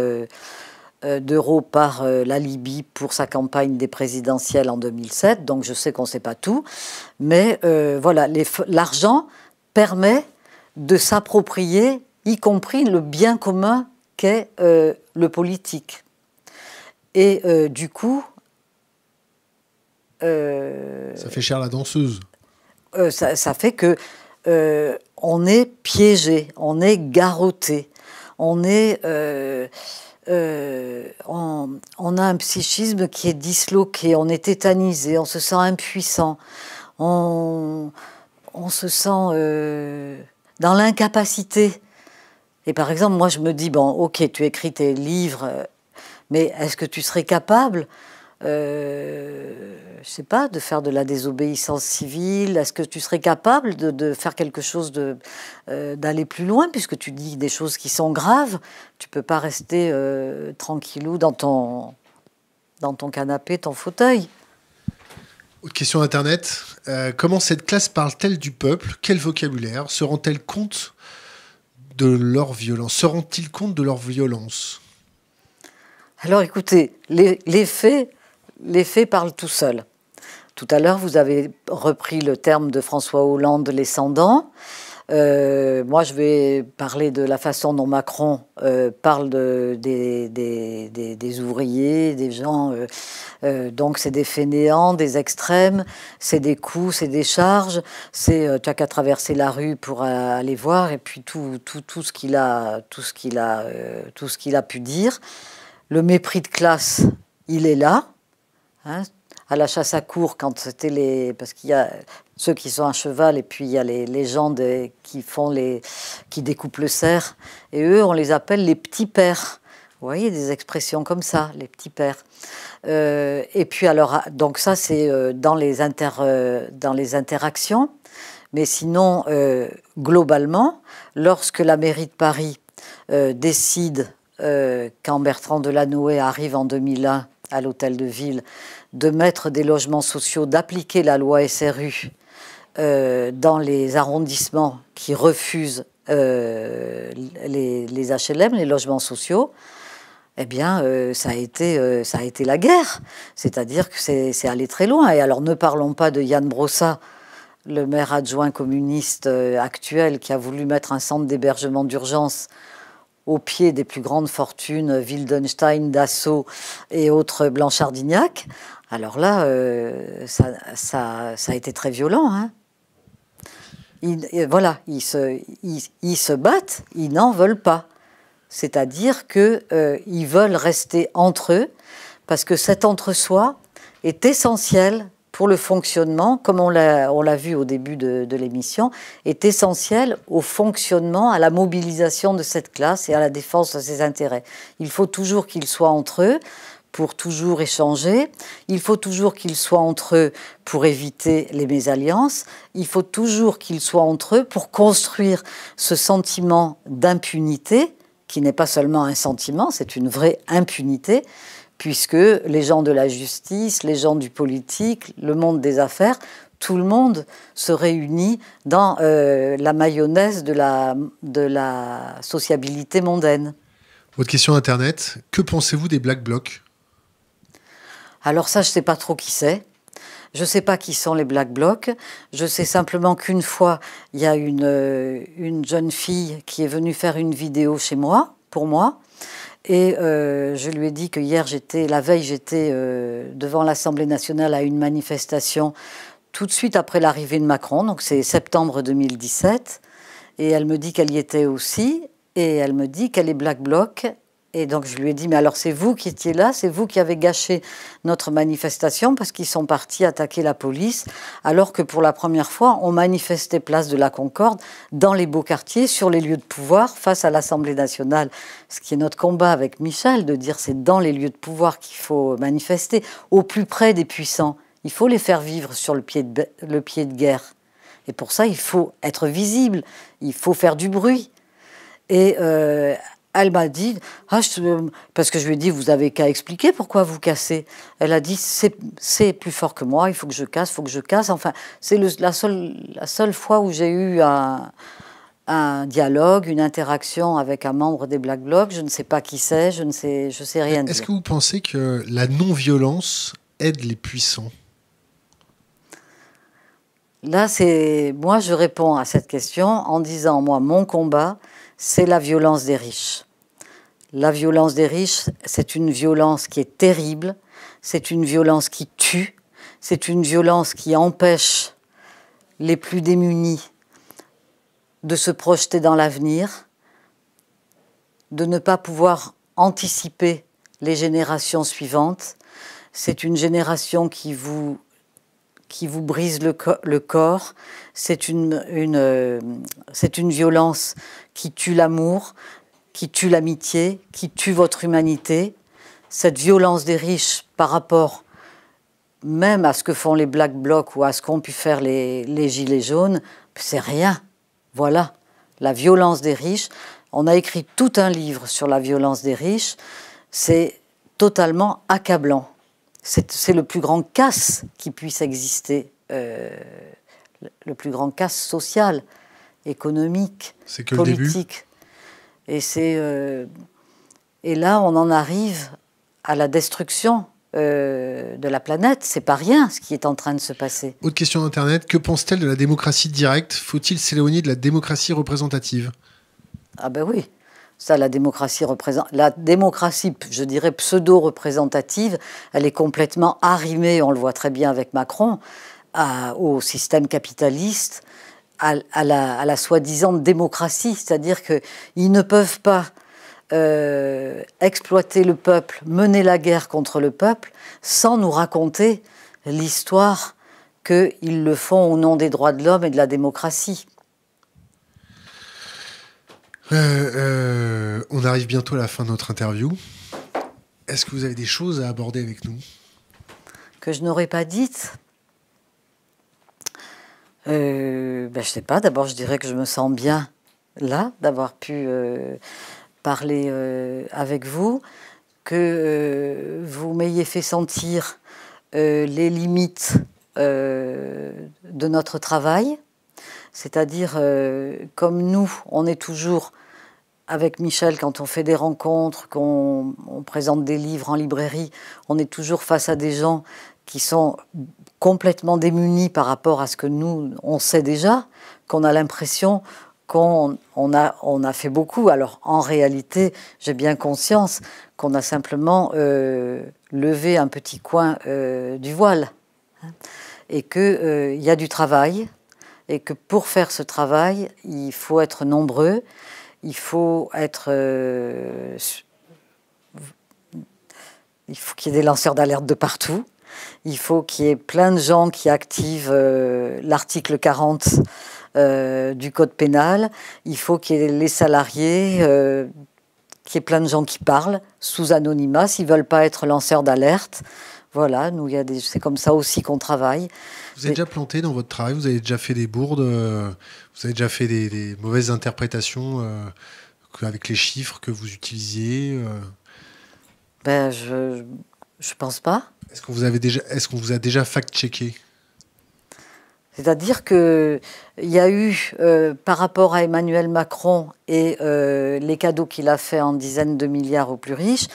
d'euros par la Libye pour sa campagne des présidentielles en 2007. Donc je sais qu'on ne sait pas tout. Mais voilà, l'argent permet de s'approprier, y compris le bien commun qu'est le politique. Et du coup... ça fait cher la danseuse. Ça fait que on est piégé, on est garrotté, on a un psychisme qui est disloqué, on est tétanisé, on se sent impuissant, on se sent dans l'incapacité. Et par exemple, moi je me dis, bon, ok, tu écris tes livres... mais est-ce que tu serais capable, je sais pas, de faire de la désobéissance civile? Est-ce que tu serais capable de faire quelque chose, d'aller plus loin, puisque tu dis des choses qui sont graves? Tu peux pas rester tranquillou dans ton canapé, ton fauteuil. Autre question Internet. Comment cette classe parle-t-elle du peuple? Quel vocabulaire? Se rend-elle compte de leur violence? Se rend-ils compte de leur violence? Alors écoutez, les faits parlent tout seuls. Tout à l'heure, vous avez repris le terme de François Hollande, les sans-dents. Moi, je vais parler de la façon dont Macron parle des ouvriers, des gens. Donc, c'est des fainéants, des extrêmes, c'est des coups, c'est des charges. Tu n'as qu'à traverser la rue pour aller voir, et puis tout ce qu'il a pu dire. Le mépris de classe, il est là. À la chasse à courre, quand c'était parce qu'il y a ceux qui sont à cheval et puis il y a les gens qui découpent le cerf. Et eux, on les appelle les petits pères. Vous voyez, des expressions comme ça, les petits pères. Et puis alors, donc ça, c'est dans les interactions. Mais sinon, globalement, lorsque la mairie de Paris décide... quand Bertrand Delanoë arrive en 2001 à l'hôtel de ville, de mettre des logements sociaux, d'appliquer la loi SRU dans les arrondissements qui refusent les HLM, les logements sociaux, eh bien, ça a été la guerre. C'est-à-dire que c'est allé très loin. Et alors, ne parlons pas de Yann Brossat, le maire adjoint communiste actuel, qui a voulu mettre un centre d'hébergement d'urgence au pied des plus grandes fortunes, Wildenstein, Dassault et autres Blanchard-Dignac. Alors là, ça a été très violent. Hein. Ils se battent, ils n'en veulent pas. C'est-à-dire qu'ils veulent rester entre eux, parce que cet entre-soi est essentiel pour le fonctionnement, comme on l'a vu au début de l'émission, est essentiel au fonctionnement, à la mobilisation de cette classe et à la défense de ses intérêts. Il faut toujours qu'ils soient entre eux pour toujours échanger. Il faut toujours qu'ils soient entre eux pour éviter les mésalliances. Il faut toujours qu'ils soient entre eux pour construire ce sentiment d'impunité, qui n'est pas seulement un sentiment, c'est une vraie impunité, puisque les gens de la justice, les gens du politique, le monde des affaires, tout le monde se réunit dans la mayonnaise de la sociabilité mondaine. Votre question Internet, que pensez-vous des Black Blocs? Alors ça, je ne sais pas trop qui c'est. Je ne sais pas qui sont les Black Blocs. Je sais simplement qu'une fois, il y a une jeune fille qui est venue faire une vidéo chez moi, pour moi, Et je lui ai dit que hier, la veille, j'étais devant l'Assemblée nationale à une manifestation tout de suite après l'arrivée de Macron, donc c'est septembre 2017. Et elle me dit qu'elle y était aussi, et elle me dit qu'elle est Black Bloc. Et donc je lui ai dit, mais alors c'est vous qui étiez là, c'est vous qui avez gâché notre manifestation parce qu'ils sont partis attaquer la police, alors que pour la première fois, on manifestait place de la Concorde dans les beaux quartiers, sur les lieux de pouvoir, face à l'Assemblée nationale. Ce qui est notre combat avec Michel, de dire c'est dans les lieux de pouvoir qu'il faut manifester, au plus près des puissants. Il faut les faire vivre sur le pied de guerre. Et pour ça, il faut être visible, il faut faire du bruit. Et elle m'a dit, parce que je lui ai dit, vous avez qu'à expliquer pourquoi vous cassez. Elle a dit, c'est plus fort que moi, il faut que je casse, il faut que je casse. Enfin, c'est la seule fois où j'ai eu un dialogue, une interaction avec un membre des Black Blocs. Je ne sais pas qui c'est, je sais rien dire. Est-ce que vous pensez que la non-violence aide les puissants ? Là, moi, je réponds à cette question en disant, moi, mon combat, c'est la violence des riches. La violence des riches, c'est une violence qui est terrible, c'est une violence qui tue, c'est une violence qui empêche les plus démunis de se projeter dans l'avenir, de ne pas pouvoir anticiper les générations suivantes. C'est une génération qui vous brise le corps, c'est une violence qui tue l'amour, qui tue l'amitié, qui tue votre humanité. Cette violence des riches par rapport même à ce que font les Black Blocs ou à ce qu'ont pu faire les Gilets jaunes, c'est rien. Voilà, la violence des riches. On a écrit tout un livre sur la violence des riches. C'est totalement accablant. C'est le plus grand casse qui puisse exister, le plus grand casse social, économique, c'est que politique. Et et là, on en arrive à la destruction de la planète. C'est pas rien ce qui est en train de se passer. Autre question Internet, que pense-t-elle de la démocratie directe ? Faut-il s'éloigner de la démocratie représentative ? Ah ben oui. Ça, la démocratie, je dirais, pseudo-représentative, elle est complètement arrimée, on le voit très bien avec Macron, au système capitaliste, à la soi-disant démocratie. C'est-à-dire qu'ils ne peuvent pas exploiter le peuple, mener la guerre contre le peuple, sans nous raconter l'histoire qu'ils le font au nom des droits de l'homme et de la démocratie. On arrive bientôt à la fin de notre interview. Est-ce que vous avez des choses à aborder avec nous ? Que je n'aurais pas dites ? Je ne sais pas. D'abord, je dirais que je me sens bien là, d'avoir pu parler avec vous, que vous m'ayez fait sentir les limites de notre travail. C'est-à-dire, comme nous, on est toujours, avec Michel, quand on fait des rencontres, qu'on présente des livres en librairie, on est toujours face à des gens qui sont complètement démunis par rapport à ce que nous, on sait déjà, qu'on a l'impression qu'on a fait beaucoup. Alors, en réalité, j'ai bien conscience qu'on a simplement levé un petit coin du voile. Et qu'il y a du travail. Et que pour faire ce travail, il faut être nombreux, il faut qu'il y ait des lanceurs d'alerte de partout, il faut qu'il y ait plein de gens qui activent l'article 40 du Code pénal, il faut qu'il y ait les salariés, qu'il y ait plein de gens qui parlent sous anonymat s'ils ne veulent pas être lanceurs d'alerte. Voilà, nous, c'est comme ça aussi qu'on travaille. Vous êtes déjà planté dans votre travail ? Vous avez déjà fait des bourdes ? Vous avez déjà fait des mauvaises interprétations avec les chiffres que vous utilisiez ? Je pense pas. Est-ce qu'on vous a déjà fact-checké ? C'est-à-dire qu'il y a eu, par rapport à Emmanuel Macron et les cadeaux qu'il a fait en dizaines de milliards aux plus riches,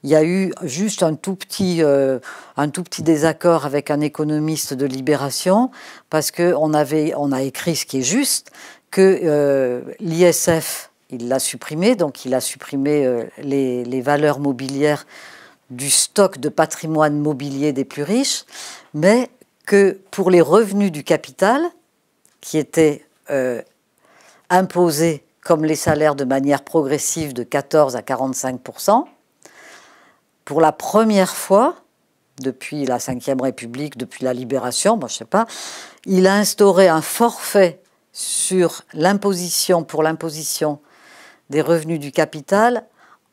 il y a eu juste un tout petit désaccord avec un économiste de Libération, parce qu'on a écrit ce qui est juste, que l'ISF il l'a supprimé, donc il a supprimé les valeurs mobilières du stock de patrimoine mobilier des plus riches, mais que pour les revenus du capital, qui étaient imposés comme les salaires de manière progressive de 14 à 45%, pour la première fois, depuis la Ve République, depuis la Libération, moi je ne sais pas, il a instauré un forfait sur l'imposition, pour l'imposition des revenus du capital,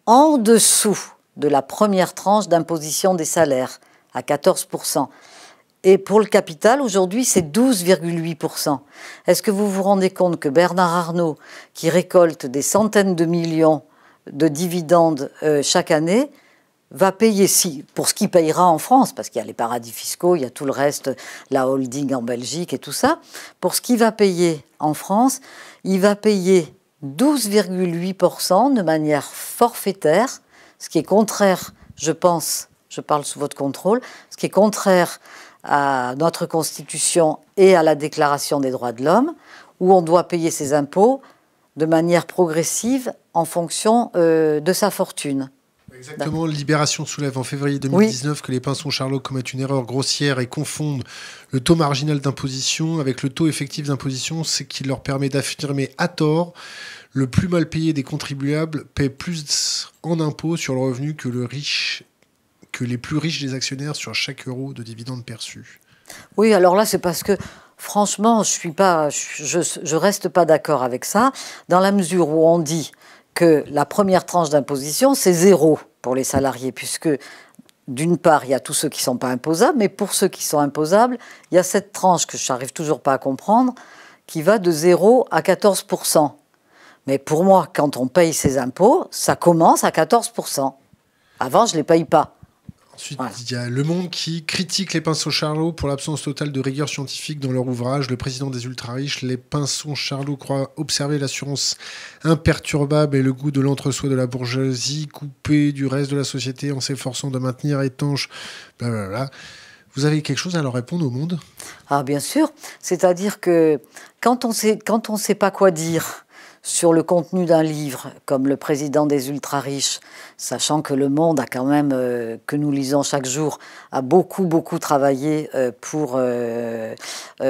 en dessous de la première tranche d'imposition des salaires, à 14%. Et pour le capital, aujourd'hui, c'est 12,8%. Est-ce que vous vous rendez compte que Bernard Arnault, qui récolte des centaines de millions de dividendes chaque année, va payer, pour ce qu'il payera en France, parce qu'il y a les paradis fiscaux, il y a tout le reste, la holding en Belgique et tout ça, pour ce qu'il va payer en France, il va payer 12,8% de manière forfaitaire, ce qui est contraire, je pense, je parle sous votre contrôle, ce qui est contraire à notre Constitution et à la Déclaration des droits de l'homme, où on doit payer ses impôts de manière progressive en fonction de sa fortune. Exactement, Libération soulève en février 2019 que les Pinsons Charlot commettent une erreur grossière et confondent le taux marginal d'imposition avec le taux effectif d'imposition, ce qui leur permet d'affirmer à tort le plus mal payé des contribuables paie plus en impôts sur le revenu que les plus riches des actionnaires sur chaque euro de dividendes perçus. Oui, alors là, c'est parce que franchement, je reste pas d'accord avec ça, dans la mesure où on dit que la première tranche d'imposition, c'est 0 pour les salariés, puisque d'une part, il y a tous ceux qui ne sont pas imposables, mais pour ceux qui sont imposables, il y a cette tranche que je n'arrive toujours pas à comprendre, qui va de 0 à 14%. Mais pour moi, quand on paye ses impôts, ça commence à 14%. Avant, je ne les paye pas. Ensuite, il y a Le Monde qui critique les Pinsons Charlot pour l'absence totale de rigueur scientifique dans leur ouvrage. Le président des ultra-riches, les Pinsons Charlot, croit observer l'assurance imperturbable et le goût de l'entre-soi de la bourgeoisie, coupée du reste de la société en s'efforçant de maintenir étanche, blablabla. Vous avez quelque chose à leur répondre au Monde ? Ah, bien sûr. C'est-à-dire que quand on sait pas quoi dire sur le contenu d'un livre, comme le président des ultra-riches, sachant que Le Monde a quand même, que nous lisons chaque jour, a beaucoup travaillé pour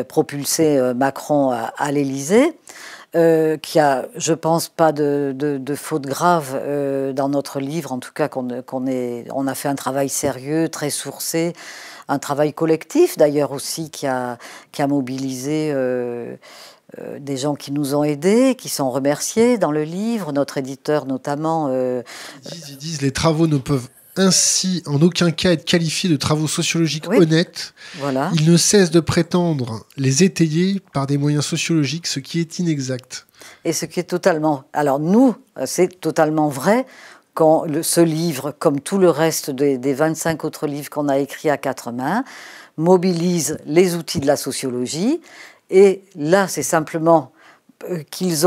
propulser Macron à l'Élysée, qui a, je pense, pas de faute grave dans notre livre, en tout cas on a fait un travail sérieux, très sourcé, un travail collectif d'ailleurs aussi qui a mobilisé des gens qui nous ont aidés, qui sont remerciés dans le livre, notre éditeur notamment. Ils disent les travaux ne peuvent ainsi en aucun cas être qualifiés de travaux sociologiques honnêtes. Voilà. Ils ne cessent de prétendre les étayer par des moyens sociologiques, ce qui est inexact. Et ce qui est totalement... Alors nous, c'est totalement vrai. Quand ce livre, comme tout le reste des 25 autres livres qu'on a écrits à quatre mains, mobilise les outils de la sociologie. Et là, c'est simplement qu'ils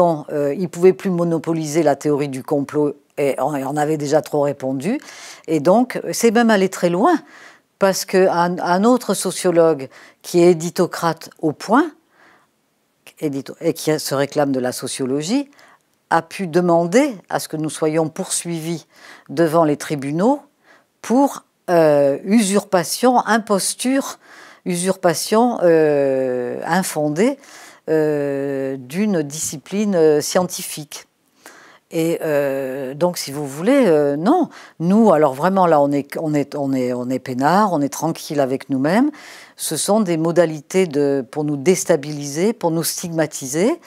ils pouvaient plus monopoliser la théorie du complot, et on avait déjà trop répondu. Et donc, c'est même allé très loin, parce qu'un autre sociologue qui est éditocrate au point, et qui se réclame de la sociologie, a pu demander à ce que nous soyons poursuivis devant les tribunaux pour usurpation, imposture, usurpation infondée d'une discipline scientifique. Et donc, si vous voulez, non. Nous, alors vraiment, là, on est peinard, on est tranquille avec nous-mêmes. Ce sont des modalités pour nous déstabiliser, pour nous stigmatiser,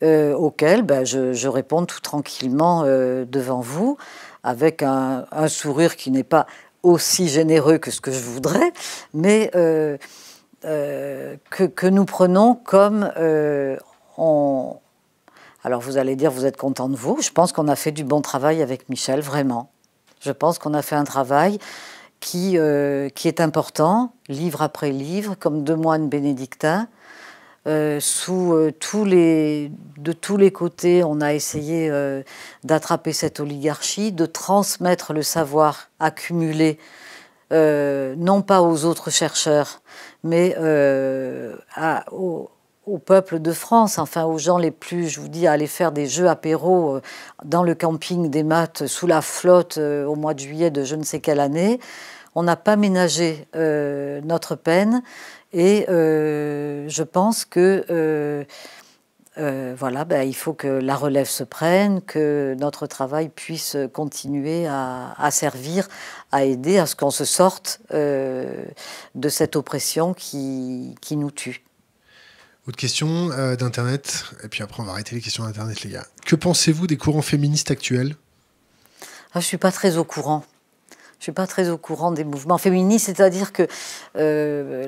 auxquelles je réponds tout tranquillement devant vous, avec un sourire qui n'est pas aussi généreux que ce que je voudrais, mais que nous prenons comme Alors vous allez dire, vous êtes content de vous. Je pense qu'on a fait du bon travail avec Michel, vraiment. Je pense qu'on a fait un travail qui est important, livre après livre, comme deux moines bénédictins. De tous les côtés, on a essayé d'attraper cette oligarchie, de transmettre le savoir accumulé, non pas aux autres chercheurs, mais aux au peuple de France, enfin aux gens les plus, je vous dis, à aller faire des jeux apéros dans le camping des Maths sous la flotte au mois de juillet de je ne sais quelle année. On n'a pas ménagé notre peine et je pense que voilà, il faut que la relève se prenne, que notre travail puisse continuer à servir, à aider à ce qu'on se sorte de cette oppression qui nous tue. Autre question d'Internet, et puis après on va arrêter les questions d'Internet, les gars. Que pensez-vous des courants féministes actuels? Je ne suis pas très au courant. Je ne suis pas très au courant des mouvements féministes, c'est-à-dire que je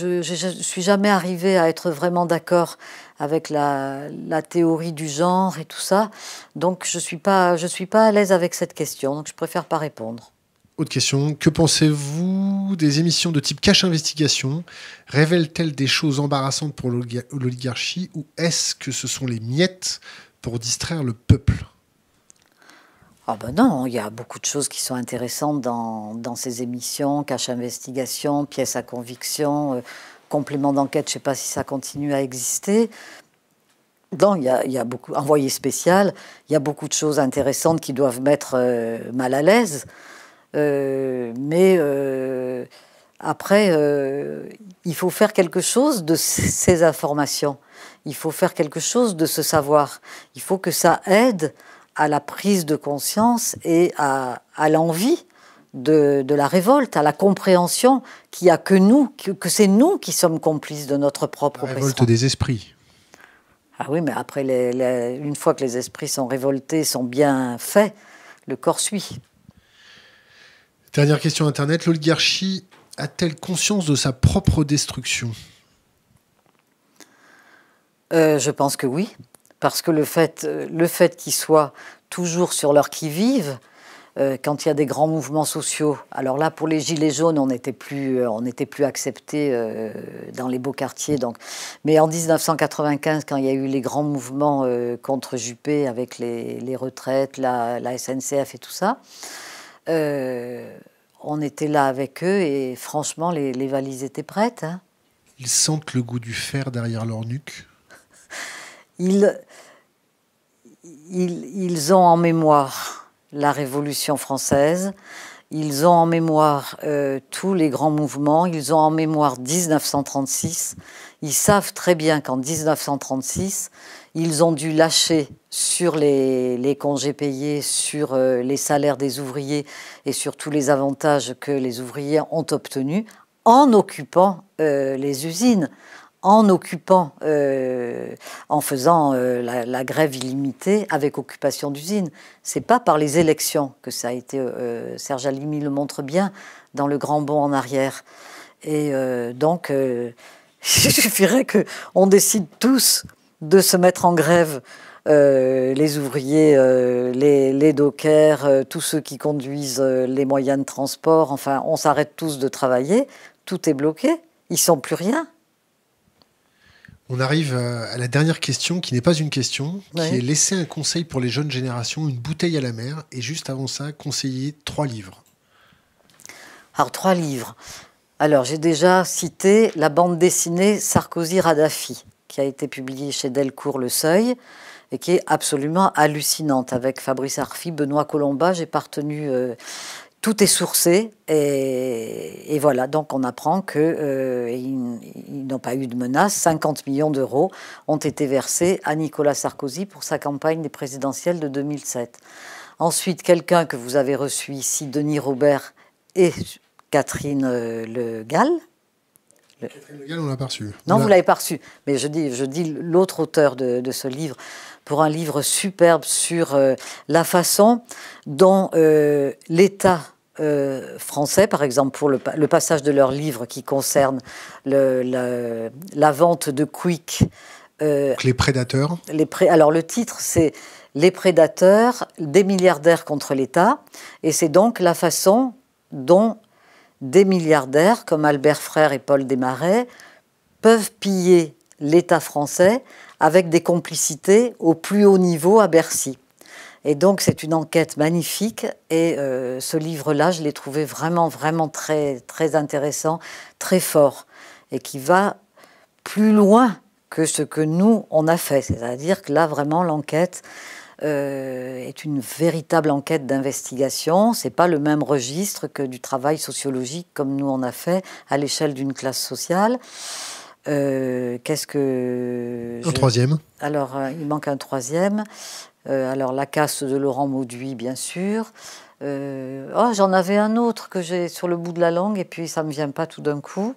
ne suis jamais arrivée à être vraiment d'accord avec la théorie du genre et tout ça. Donc je suis pas à l'aise avec cette question, donc je préfère pas répondre. Autre question, que pensez-vous des émissions de type Cache Investigation? Révèlent-elles des choses embarrassantes pour l'oligarchie ou est-ce que ce sont les miettes pour distraire le peuple? Ah ben non, il y a beaucoup de choses qui sont intéressantes dans ces émissions, Cache Investigation, Pièces à conviction, Complément d'enquête, je ne sais pas si ça continue à exister. Donc il y a beaucoup, Envoyé spécial, il y a beaucoup de choses intéressantes qui doivent mettre mal à l'aise. Mais après, il faut faire quelque chose de ces informations. Il faut faire quelque chose de ce savoir. Il faut que ça aide à la prise de conscience et à l'envie de la révolte, à la compréhension qu'il n'y a que nous, que c'est nous qui sommes complices de notre propre oppression. Révolte des esprits. Ah oui, mais après, une fois que les esprits sont révoltés, sont bien faits, le corps suit. Dernière question Internet, l'oligarchie a-t-elle conscience de sa propre destruction? Je pense que oui, parce que le fait qu'ils soient toujours sur leur qui-vive, quand il y a des grands mouvements sociaux, alors là pour les gilets jaunes on n'était plus acceptés dans les beaux quartiers, donc. Mais en 1995 quand il y a eu les grands mouvements contre Juppé avec les retraites, la SNCF et tout ça, on était là avec eux et franchement les valises étaient prêtes. Hein. Ils sentent le goût du fer derrière leur nuque. Ils ont en mémoire la Révolution française, ils ont en mémoire tous les grands mouvements, ils ont en mémoire 1936. Ils savent très bien qu'en 1936, ils ont dû lâcher sur les congés payés, sur les salaires des ouvriers et sur tous les avantages que les ouvriers ont obtenus en occupant les usines. En occupant, en faisant la grève illimitée avec occupation d'usines. C'est pas par les élections que ça a été. Serge Halimi le montre bien dans le grand bond en arrière. Et donc, il suffirait qu'on décide tous de se mettre en grève. Les ouvriers, les dockers, tous ceux qui conduisent les moyens de transport. Enfin, on s'arrête tous de travailler. Tout est bloqué. Ils sont plus rien. On arrive à la dernière question, qui n'est pas une question, qui Ouais. est laisser un conseil pour les jeunes générations, une bouteille à la mer, et juste avant ça, conseiller 3 livres. Alors, 3 livres. Alors, j'ai déjà cité la bande dessinée Sarkozy-Radhafi, qui a été publiée chez Delcourt Le Seuil, et qui est absolument hallucinante. Avec Fabrice Arfi, Benoît Colomba, j'ai partenu... tout est sourcé et voilà, donc on apprend qu'ils n'ont pas eu de menace. 50 millions d'euros ont été versés à Nicolas Sarkozy pour sa campagne des présidentielles de 2007. Ensuite, quelqu'un que vous avez reçu ici, Denis Robert et Catherine Le Gall. Catherine Le Gall, on l'a pas reçu. Non, vous ne l'avez pas reçu, mais je dis l'autre auteur de ce livre, pour un livre superbe sur la façon dont l'État français, par exemple, pour le passage de leur livre qui concerne la vente de Quick. Les prédateurs. Alors le titre, c'est « Les prédateurs, des milliardaires contre l'État », et c'est donc la façon dont des milliardaires, comme Albert Frère et Paul Desmarais, peuvent piller l'État français avec des complicités au plus haut niveau à Bercy. Et donc c'est une enquête magnifique et ce livre-là, je l'ai trouvé vraiment, vraiment très, très intéressant, très fort et qui va plus loin que ce que nous, on a fait. C'est-à-dire que là, vraiment, l'enquête est une véritable enquête d'investigation. Ce n'est pas le même registre que du travail sociologique comme nous, on a fait à l'échelle d'une classe sociale. Qu'est-ce que... Un troisième. Alors, il manque un troisième. Alors, la caste de Laurent Mauduit, bien sûr. J'en avais un autre que j'ai sur le bout de la langue et puis ça ne me vient pas tout d'un coup.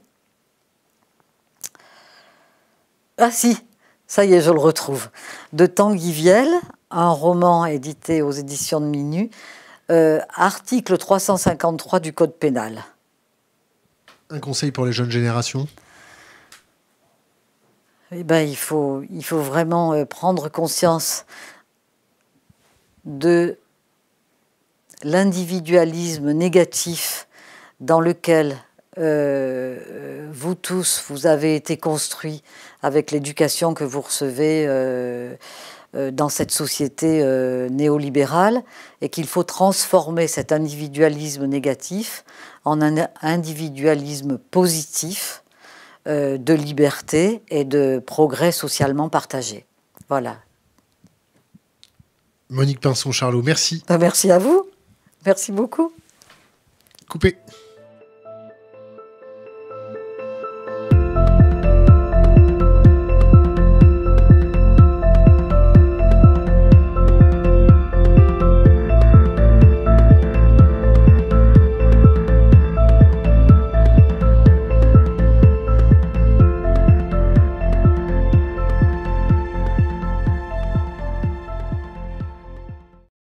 Ah si, ça y est, je le retrouve. De Tanguy Viel, un roman édité aux éditions de Minuit, article 353 du Code pénal. Un conseil pour les jeunes générations? Eh ben, il faut vraiment prendre conscience de l'individualisme négatif dans lequel vous tous, vous avez été construits avec l'éducation que vous recevez dans cette société néolibérale, et qu'il faut transformer cet individualisme négatif en un individualisme positif de liberté et de progrès socialement partagé. Voilà. Monique Pinson-Charlot, merci. Merci à vous. Merci beaucoup. Coupé.